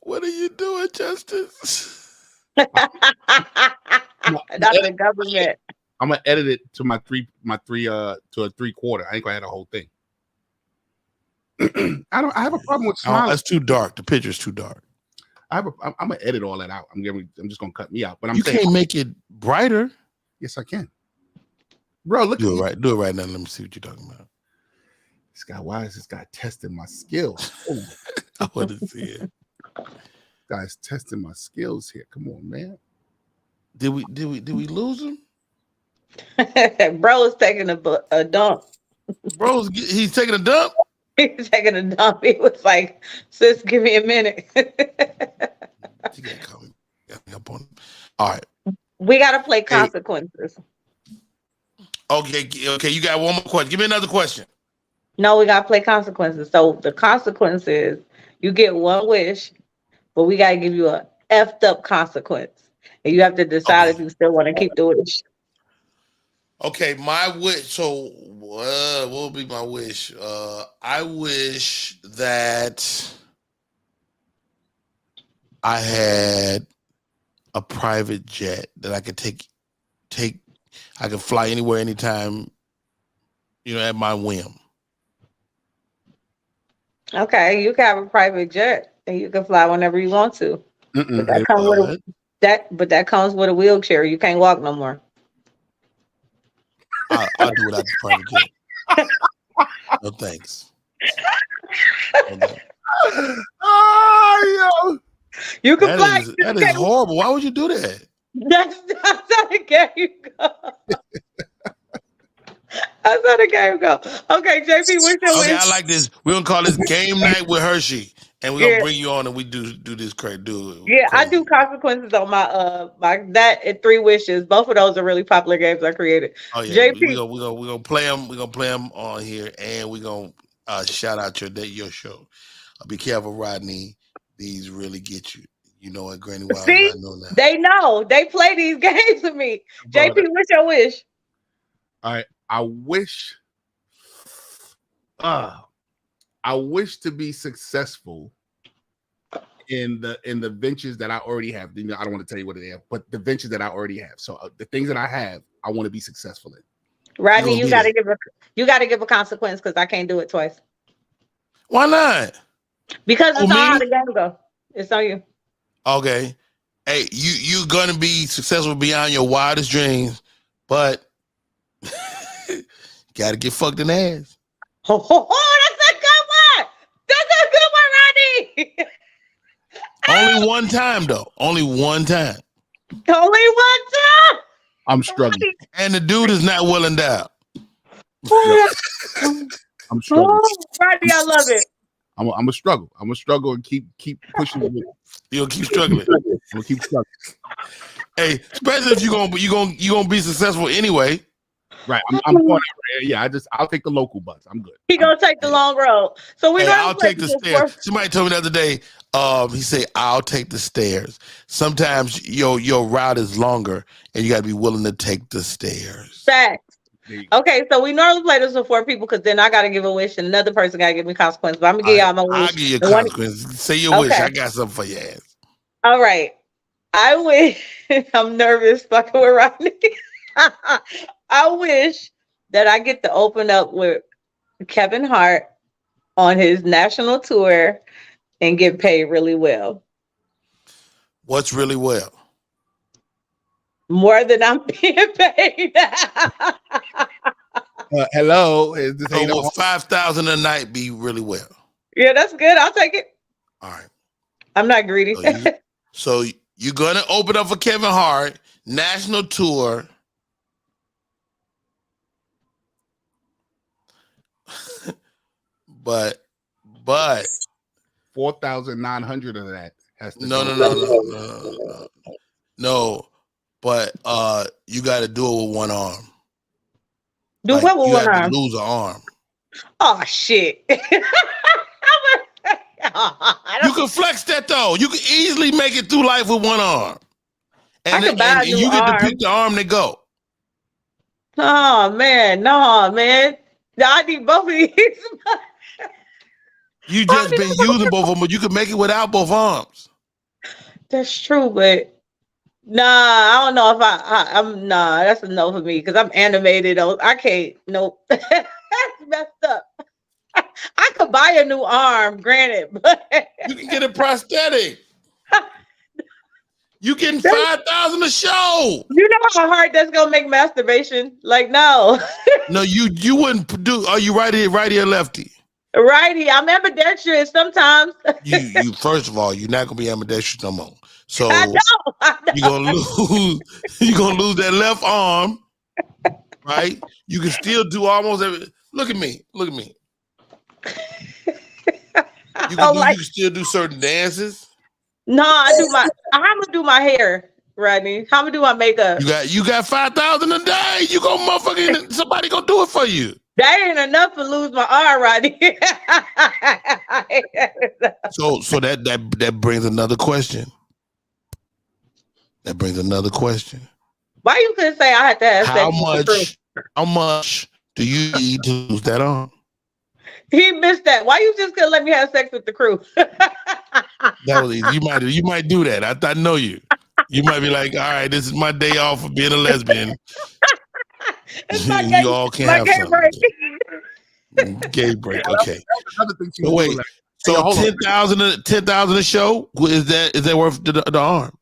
What are you doing, Justice? That's the government. I'm gonna edit it to my three to a 3/4. I ain't gonna add the whole thing. I have a problem with smiling. That's too dark. The picture's too dark. I'm gonna edit all that out. I'm just gonna cut me out. But you can't make it brighter. Yes, I can. Bro, look. Do it right now. Let me see what you're talking about. This guy, why is this guy testing my skills? I want to see it. Guy's testing my skills here. Come on, man. Did we lose him? Bro is taking a dump. He's taking a dump? He's taking a dump. He was like, sis, give me a minute. She got coming up on him. All right. We gotta play consequences. Okay, you got one more question. Give me another question. No, we gotta play consequences. So the consequence is you get one wish, but we gotta give you a effed up consequence. And you have to decide if you still want to keep the wish. Okay, my wish. So, what will be my wish? I wish that I had a private jet that I could take. I could fly anywhere, anytime, at my whim. Okay, you can have a private jet and you can fly whenever you want to. But that comes with a wheelchair. You can't walk no more. I'll do without the private jet. No thanks. Oh, yo. You can fly. That is horrible. Why would you do that? That's how the game go. That's how the game go. Okay, JP, what's your wish? I like this. We're gonna call this Game Night with Hershey, and we're gonna bring you on and we do this crazy. I do consequences on my that and 3 wishes. Both of those are really popular games I created. Oh yeah, JP, we're gonna play them. We're gonna play them on here, and we're gonna shout out your show. Be careful, Rodney. These really get you. You know what, Granny Wild? See, I know now. they know. They play these games with me. JP, what's your wish? All right. I wish to be successful in the ventures that I already have. I don't want to tell you what they have, but the ventures that I already have. So the things that I have, I want to be successful in. Rodney, you gotta give a consequence because I can't do it twice. Why not? Because it's all how the game go. It's on you. Okay. Hey, you're gonna be successful beyond your wildest dreams, but gotta get fucked in the ass. That's a good one. That's a good one, Rodney. Only one time though. Only one time. Only one time. I'm struggling. And the dude is not willing down. I'm struggling. Rodney, I love it. I'm a struggle. I'm a struggle and keep pushing it. You'll keep struggling. I'm gonna keep struggling. Hey, especially if you gonna be successful anyway. Right. I'm going. Yeah. I'll take the local bus. I'm good. He gonna take the long road. So we. Hey, I'll take the stairs. Somebody told me the other day. He said, "I'll take the stairs." Sometimes your route is longer, and you got to be willing to take the stairs. Facts. Okay, so we normally play this with 4 people because then I got to give a wish and another person got to give me consequence. But I'm gonna give y'all my wish. I'll give you a consequence. Say your wish. I got something for your ass. All right. I wish. I'm nervous fucking with Rodney. I wish that I get to open up with Kevin Hart on his national tour and get paid really well. What's really well? More than I'm being paid. Hello. So 5,000 a night be really well? Yeah, that's good. I'll take it. All right. I'm not greedy. So you're gonna open up for Kevin Hart national tour. but 4,900 of that has to no. But you got to do it with one arm. Do what with one arm? Lose an arm. Oh shit! You can flex that though. You can easily make it through life with one arm, and you get to pick the arm to go. Oh man, no man. I need both of these. You just been using both of them, but you can make it without both arms. That's true, but nah, I don't know if I'm nah. That's a no for me because I'm animated. I can't. Nope. That's messed up. I could buy a new arm, granted, but you can get a prosthetic. You getting 5,000 a show. You know how hard that's gonna make masturbation? Like, no. No, you wouldn't do. Are you righty or lefty? Righty. I'm ambidextrous sometimes. You first of all, you're not gonna be ambidextrous no more. So I know. you're gonna lose that left arm, right? You can still do almost everything. Look at me. You can still do certain dances. No, I'm gonna do my hair, Rodney. I'm gonna do my makeup. You got 5,000 a day. You go motherfucking somebody gonna do it for you. That ain't enough to lose my arm, Rodney. So that brings another question. Why you couldn't say I had to have sex? How much do you need to lose that arm? He missed that. Why you just couldn't let me have sex with the crew? That was easy. You might do that. I know you. You might be like, all right, this is my day off for being a lesbian. You all can have something. Gay break. Okay. So wait. So 10,000 a show? Is that worth the arm?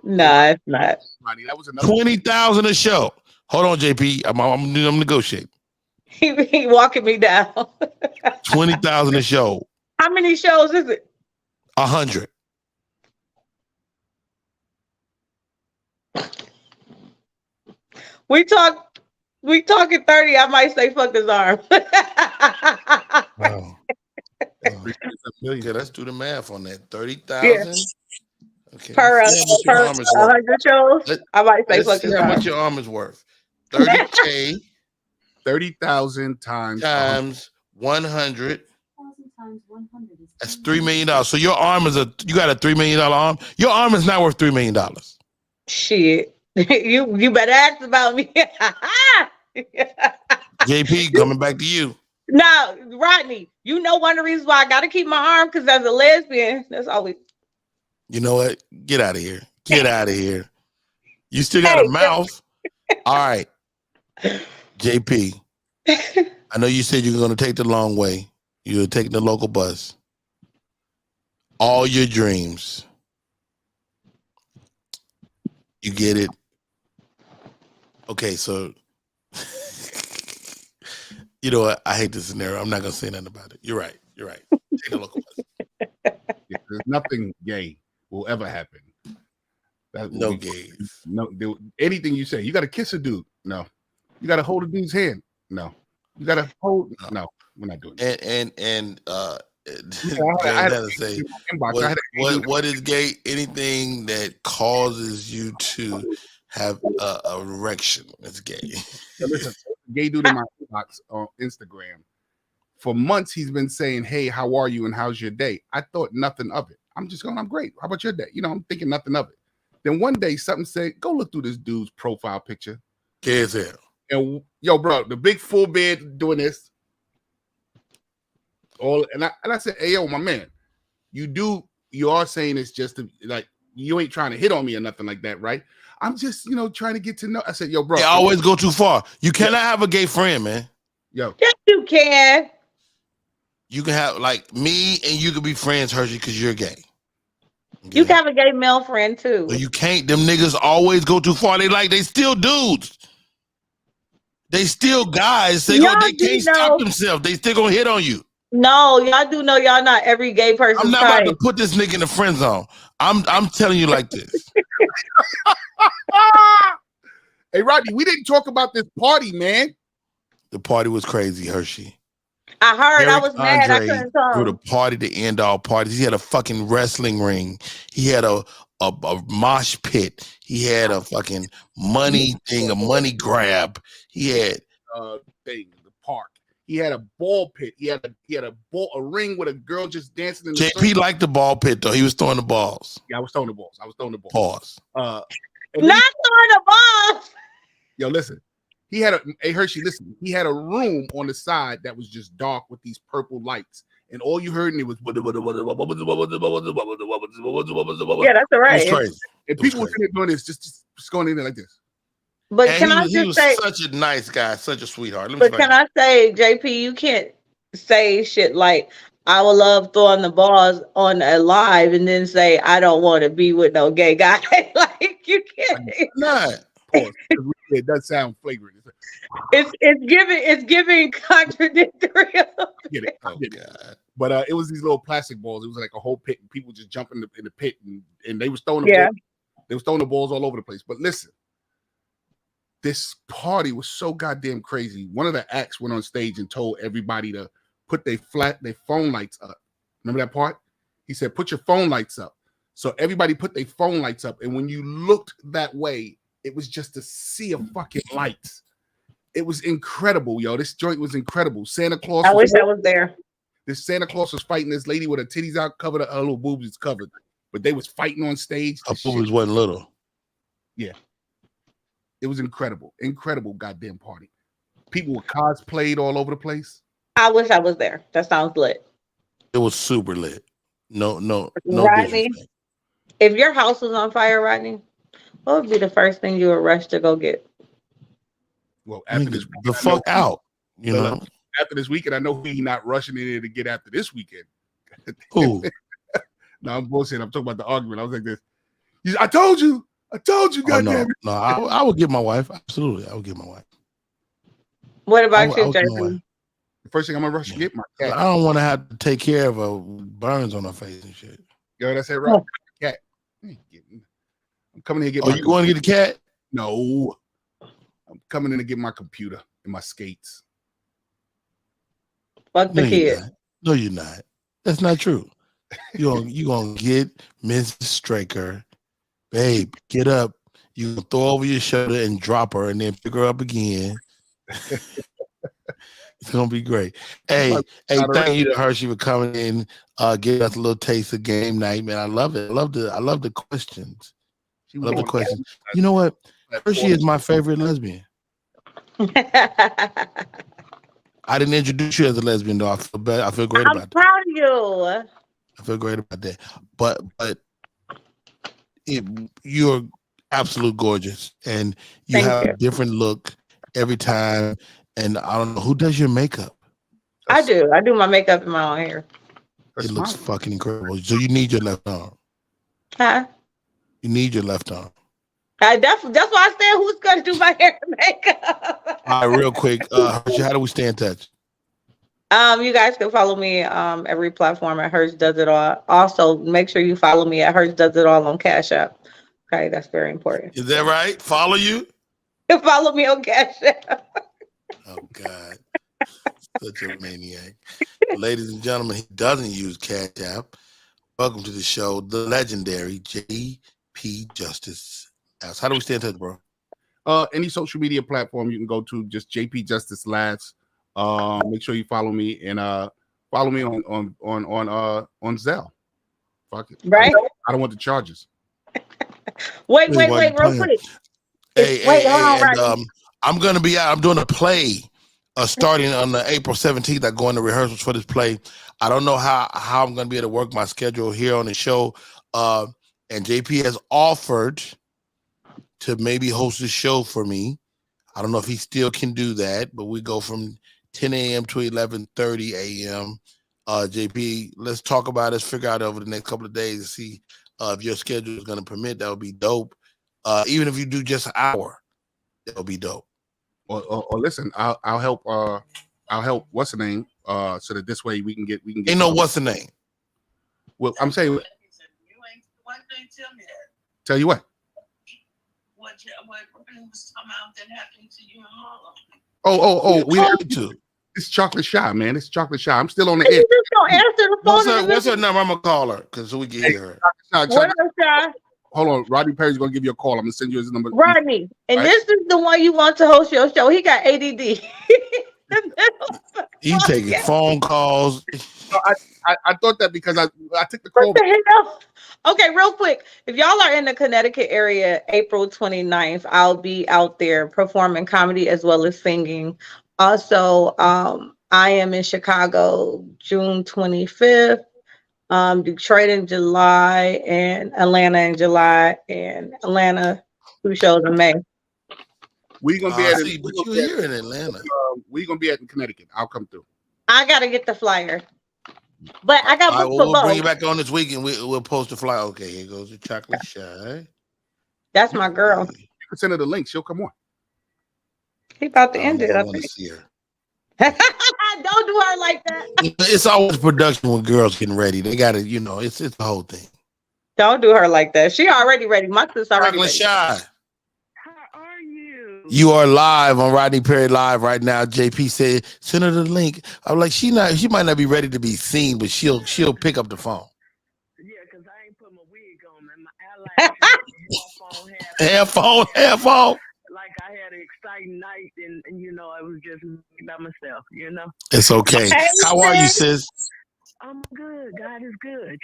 Nah, it's not. That was another 20,000 a show. Hold on, JP. I'm negotiating. He walking me down. 20,000 a show. How many shows is it? 100. We talking 30. I might say fuck his arm. Wow. Yeah, let's do the math on that. 30,000. Yeah. Okay. Per 100 shows. I might say fuck his arm. How much your arm is worth? 30K. 30,000 times 100. That's $3 million. So your arm you got a $3 million arm. Your arm is not worth $3 million. Shit, you better ask about me. JP, coming back to you. Now, Rodney, you know one of the reasons why I got to keep my arm because as a lesbian, that's always. You know what? Get out of here. Get out of here. You still got a mouth. All right. JP, I know you said you were going to take the long way. You were taking the local bus. all your dreams. You get it? Okay, so you know what? I hate this scenario. I'm not gonna say nothing about it. You're right. You're right. Take a look. There's nothing gay will ever happen. No gays. No, anything you say. You got to kiss a dude. No. You got to hold a dude's hand. No. You got to hold. No, we're not doing that. And I had to say, inbox. what is gay? Anything that causes you to have a erection is gay. So listen, gay dude in my inbox on Instagram. For months, he's been saying, "Hey, how are you and how's your day?" I thought nothing of it. I'm just going, "I'm great. How about your day?" You know, I'm thinking nothing of it. Then one day, something said, "Go look through this dude's profile picture." Gay as hell. And yo, bro, the big full bed doing this. And I said, "Hey, yo, my man, you are saying it's just like you ain't trying to hit on me or nothing like that, right? I'm just, trying to get to know." I said, "Yo, bro, they always go too far. You cannot have a gay friend, man. Yo, yes, you can. You can have like me, and you can be friends, Hershey, because you're gay. Okay? You can have a gay male friend too. But you can't. Them niggas always go too far. They still dudes. They still guys. They can't stop themselves. They still gonna hit on you. No, y'all do know y'all not every gay person. I'm not about to put this nigga in the friend zone. I'm telling you like this. Hey, Rodney, we didn't talk about this party, man. The party was crazy, Hershey. I heard. Eric I was mad. I couldn't threw come. the party to end all parties. He had a fucking wrestling ring. He had a mosh pit. He had a fucking money thing, a money grab. He had the park. He had a ball pit. He had a ring with a girl just dancing in the JP liked the ball pit though. He was throwing the balls. Yeah, I was throwing the balls. Pause. Not throwing the balls. Yo, listen. He had Hershey, listen. He had a room on the side that was just dark with these purple lights, and all you heard in it was Yeah, that's all right. It was crazy. And people were doing this, just going in there like this. But and can I he just was say, such a nice guy, such a sweetheart. but can I say, JP, you can't say shit like I would love throwing the balls on a live and then say I don't want to be with no gay guy. Like you can't. Not. Pause. It does sound flagrant. It's giving contradictory. Get it? Oh, God. But it was these little plastic balls. It was like a whole pit, and people just jumping in the pit, and they was throwing the balls. They was throwing the balls all over the place. But listen, this party was so goddamn crazy. One of the acts went on stage and told everybody to put their phone lights up. Remember that part? He said, "Put your phone lights up." So everybody put their phone lights up, and when you looked that way, it was just a sea of fucking lights. It was incredible, yo. This joint was incredible. Santa Claus. I wish I was there. This Santa Claus was fighting this lady with her titties out covered, her little boobs covered, but they was fighting on stage. Her boobs wasn't little. Yeah. It was incredible. Incredible goddamn party. People were cosplayed all over the place. I wish I was there. That sounds lit. It was super lit. No. Rodney, if your house was on fire, Rodney, what would be the first thing you would rush to go get? Well, after this, the fuck out. You know, after this weekend, I know he not rushing in there to get after this weekend. Who? No, I'm bullshit. I'm talking about the argument. I was like this. I told you, goddamn it. No, I would get my wife. Absolutely, I would get my wife. What about you, JP? The first thing I'm gonna rush to get my cat. I don't want to have to take care of her burns on her face and shit. Yo, that's it, right? Cat. I'm coming here to get. You going to get the cat? No, I'm coming in to get my computer and my skates. Fuck the kid. No, you're not. That's not true. You gonna get Mrs. Straker, babe. Get up. You throw over your shoulder and drop her, and then pick her up again. It's gonna be great. Hey, thank you to Hershey for coming in, giving us a little taste of game night, man. I love it. I love the questions. I love the questions. You know what? Hershey is my favorite lesbian. I didn't introduce you as a lesbian, though. I feel bad. I feel great about that. I'm proud of you. I feel great about that. But you're absolute gorgeous, and you have a different look every time. And I don't know who does your makeup. I do my makeup in my own hair. It looks fucking incredible. So you need your left arm. Huh? You need your left arm. That's why I said who's gonna do my hair and makeup. All right, real quick. Hershey, how do we stay in touch? You guys can follow me every platform at Hers Does It All. Also, make sure you follow me at Hers Does It All on Cash App. Okay, that's very important. Is that right? Follow you? Follow me on Cash App. Oh God, such a maniac. Ladies and gentlemen, he doesn't use Cash App. Welcome to the show, the legendary JP Justice. How do we stay in touch, bro? Any social media platform you can go to, just JP Justice Labs. Make sure you follow me and follow me on Zelle. Fuck it. Right. I don't want the charges. Wait, real quick. Hold on, right. I'm gonna be out. I'm doing a play starting on April 17th. I go into rehearsals for this play. I don't know how I'm gonna be able to work my schedule here on the show. And JP has offered to maybe host a show for me. I don't know if he still can do that, but we go from 10 a.m. to 11:30 a.m. JP, let's talk about it. Let's figure out over the next couple of days and see if your schedule is going to permit. That would be dope. Even if you do just an hour, that would be dope. Or listen, I'll help. I'll help. What's the name? So that this way we can get. Ain't no what's the name. Well, I'm saying. Tell you what. What was talking about that happened to you in Harlem. Oh, we have to. It's Chocolate Shy, man. It's Chocolate Shy. I'm still on the air. air. Don't answer the phone. What's her number? I'm gonna call her because we can hear her. What up, Shy? Hold on, Rodney Perry's gonna give you a call. I'm gonna send you his number. Rodney, and right? This is the one you want to host your show. He got ADD. You taking phone calls? No, I thought that because I took the call. What the hell? Okay, real quick. If y'all are in the Connecticut area, April 29th, I'll be out there performing comedy as well as singing. Also, I am in Chicago, June 25th, Detroit in July, and Atlanta in July, and Atlanta 2 shows in May. We're gonna be but you're here in Atlanta. We're gonna be at in Connecticut. I'll come through. I gotta get the flyer. But I got booked for we'll both. bring you back on this week and we'll post the flyer. Okay, here goes the Chocolate Shy. That's my girl. You can send her the link. She'll come on. He about to end it. I want to see her. Don't do her like that. It's always production when girls getting ready. They got to, it's the whole thing. Don't do her like that. She already ready. My sister already ready. Shy. How are you? You are live on Rodney Perry Live right now. JP said, send her the link. I'm like, she might not be ready to be seen, but she'll pick up the phone. Yeah, because I ain't put my wig on and my eyelashes. Half on. Like I had an exciting night and I was just by myself, It's okay. How are you, sis? I'm good. God is good,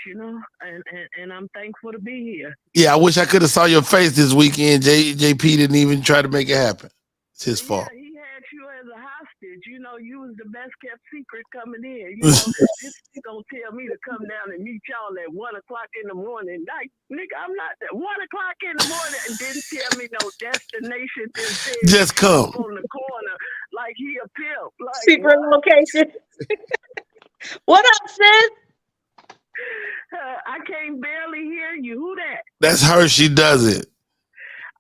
and I'm thankful to be here. Yeah, I wish I could have saw your face this weekend. JP didn't even try to make it happen. It's his fault. He had you as a hostage. You was the best kept secret coming in. This gonna tell me to come down and meet y'all at 1:00 in the morning. Like, nigga, I'm not at 1:00 in the morning and didn't tell me no destination. Just come on the corner like he a pimp. Like, secret location. What up, sis? I can't barely hear you. Who that? That's her. She does it.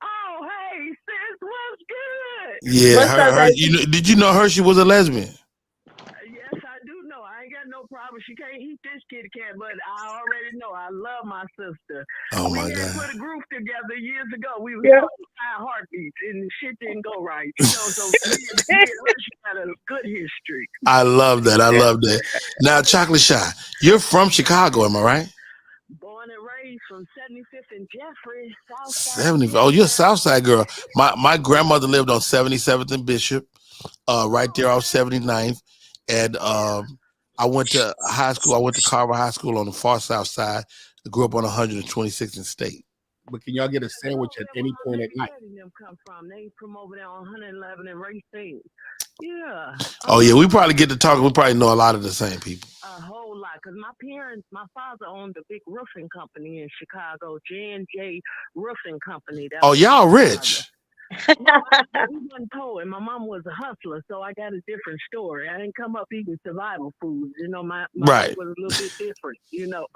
Oh, hey, sis, what's good? Yeah, did you know Hershey was a lesbian? Yes, I do know. I ain't got no problem. She can't eat this kitty cat, but I already know. I love my sister. Oh my God. We had put a group together years ago. We were high heartbeats, and shit didn't go right. So she had a good history. I love that. Now, Chocolate Shy, you're from Chicago, am I right? Born and raised from 75th and Jeffrey, Southside. 70. Oh, you're a Southside girl. My grandmother lived on 77th and Bishop, right there off 79th. And I went to high school. I went to Carver High School on the far south side. I grew up on 126th and State. But can y'all get a sandwich at any point at night? Them come from? They from over there on 111 and Racine. Yeah. Oh yeah, we probably get to talk. We probably know a lot of the same people. A whole lot, because my father owned a big roofing company in Chicago, J&J Roofing Company. Oh, y'all rich. We wasn't poor, and my mom was a hustler, so I got a different story. I didn't come up eating survival foods. You know, my Right. life was a little bit different. You know.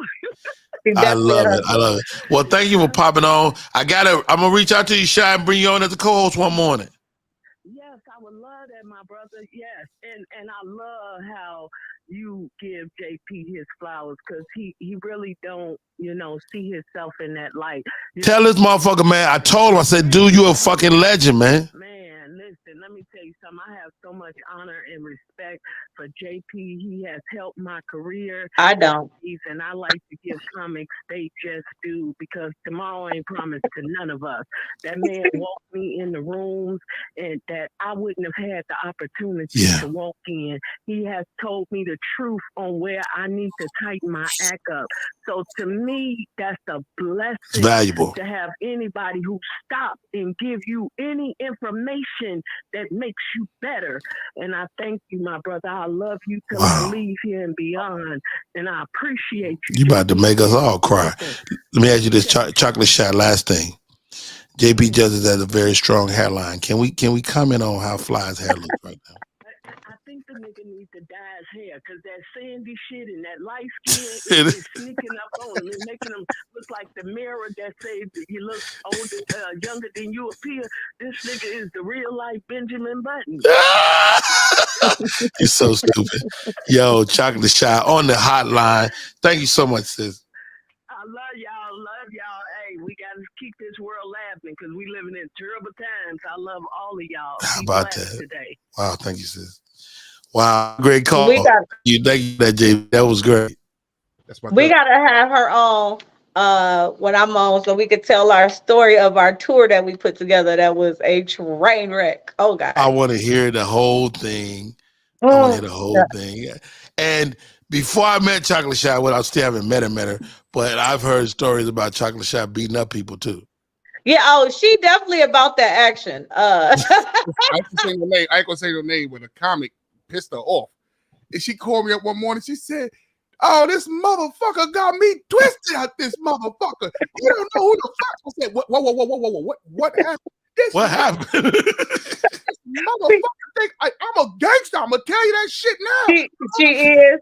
I love it. I love it. Well, thank you for popping on. I'm gonna reach out to you, Shy, and bring you on as a co-host one morning. Yes, I would love that, my brother. Yes, and I love how you give JP his flowers because he really don't, see himself in that light. Tell this motherfucker, man. I told him. I said, dude, you a fucking legend, man. Man, listen, let me tell you something. I have so much honor and respect for JP. He has helped my career. I don't. And I like to give comics they just do because tomorrow ain't promised to none of us. That man walked me in the rooms and that I wouldn't have had the opportunity to walk in. He has told me the truth on where I need to tighten my act up. So to me, that's a blessing. It's valuable to have anybody who stops and give you any information that makes you better. And I thank you, my brother. I love you till I leave here and beyond. And I appreciate you. You about to make us all cry. Let me ask you this, chocolate shot. Last thing, JP Justice has a very strong hairline. Can we comment on how Fly's hair looks right now? I think the nigga needs to dye his hair because that sandy shit and that light skin is sneaking up on him and making him look like the mirror that says that you look older, younger than you appear. This nigga is the real life Benjamin Button. You're so stupid. Yo, chocolate shot on the hotline. Thank you so much, sis. I love y'all. Hey, we got to keep this world laughing because we living in terrible times. I love all of y'all. How about that? Today. Wow, thank you, sis. Wow, great call. Thank you, that JP. That was great. We gotta have her on when I'm on, so we could tell our story of our tour that we put together. That was a train wreck. Oh God, I want to hear the whole thing. I want to hear the whole thing. And before I met Chocolate Shot, well, I still haven't met her, but I've heard stories about Chocolate Shot beating up people too. Yeah, oh, she definitely about that action. I ain't gonna say her name, but a comic pissed her off. And she called me up one morning. She said, "Oh, this motherfucker got me twisted out this motherfucker. You don't know who the fuck." I said, "Whoa, what happened? What happened? This motherfucker think I'm a gangster. I'm gonna tell you that shit now." She is.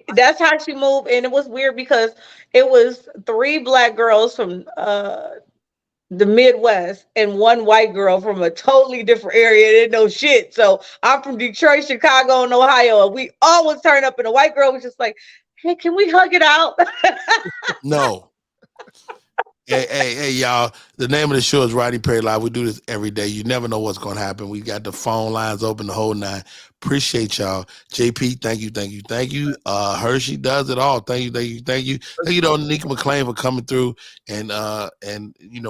That's how she moved, and it was weird because it was 3 black girls from the Midwest and 1 white girl from a totally different area. They didn't know shit. So I'm from Detroit, Chicago, and Ohio. And we always turn up, and the white girl was just like, "Hey, can we hug it out?" No. Hey, y'all. The name of the show is Rodney Perry Live. We do this every day. You never know what's going to happen. We got the phone lines open the whole 9. Appreciate y'all. JP, thank you. Hershey does it all. Thank you. Thank you to Nika McClain for coming through and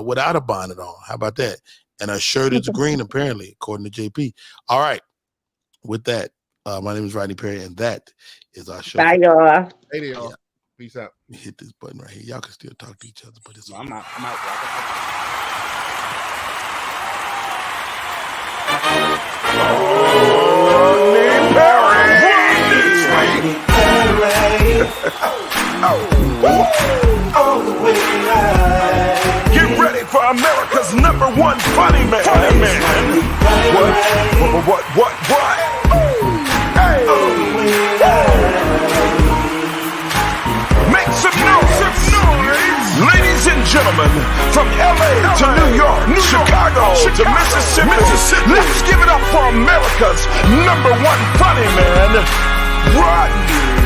without a bonnet on. How about that? And her shirt is green, apparently, according to JP. All right. With that, my name is Rodney Perry, and that is our show. Bye, y'all. Hey, y'all. Yeah. Peace out. Let me hit this button right here. Y'all can still talk to each other, but it's I'm out. Get ready for America's #1 funny man. What? Hey! Make some noise, ladies and gentlemen, from LA to New York, Chicago to Mississippi. Let's give it up for America's #1 funny man, Rodney.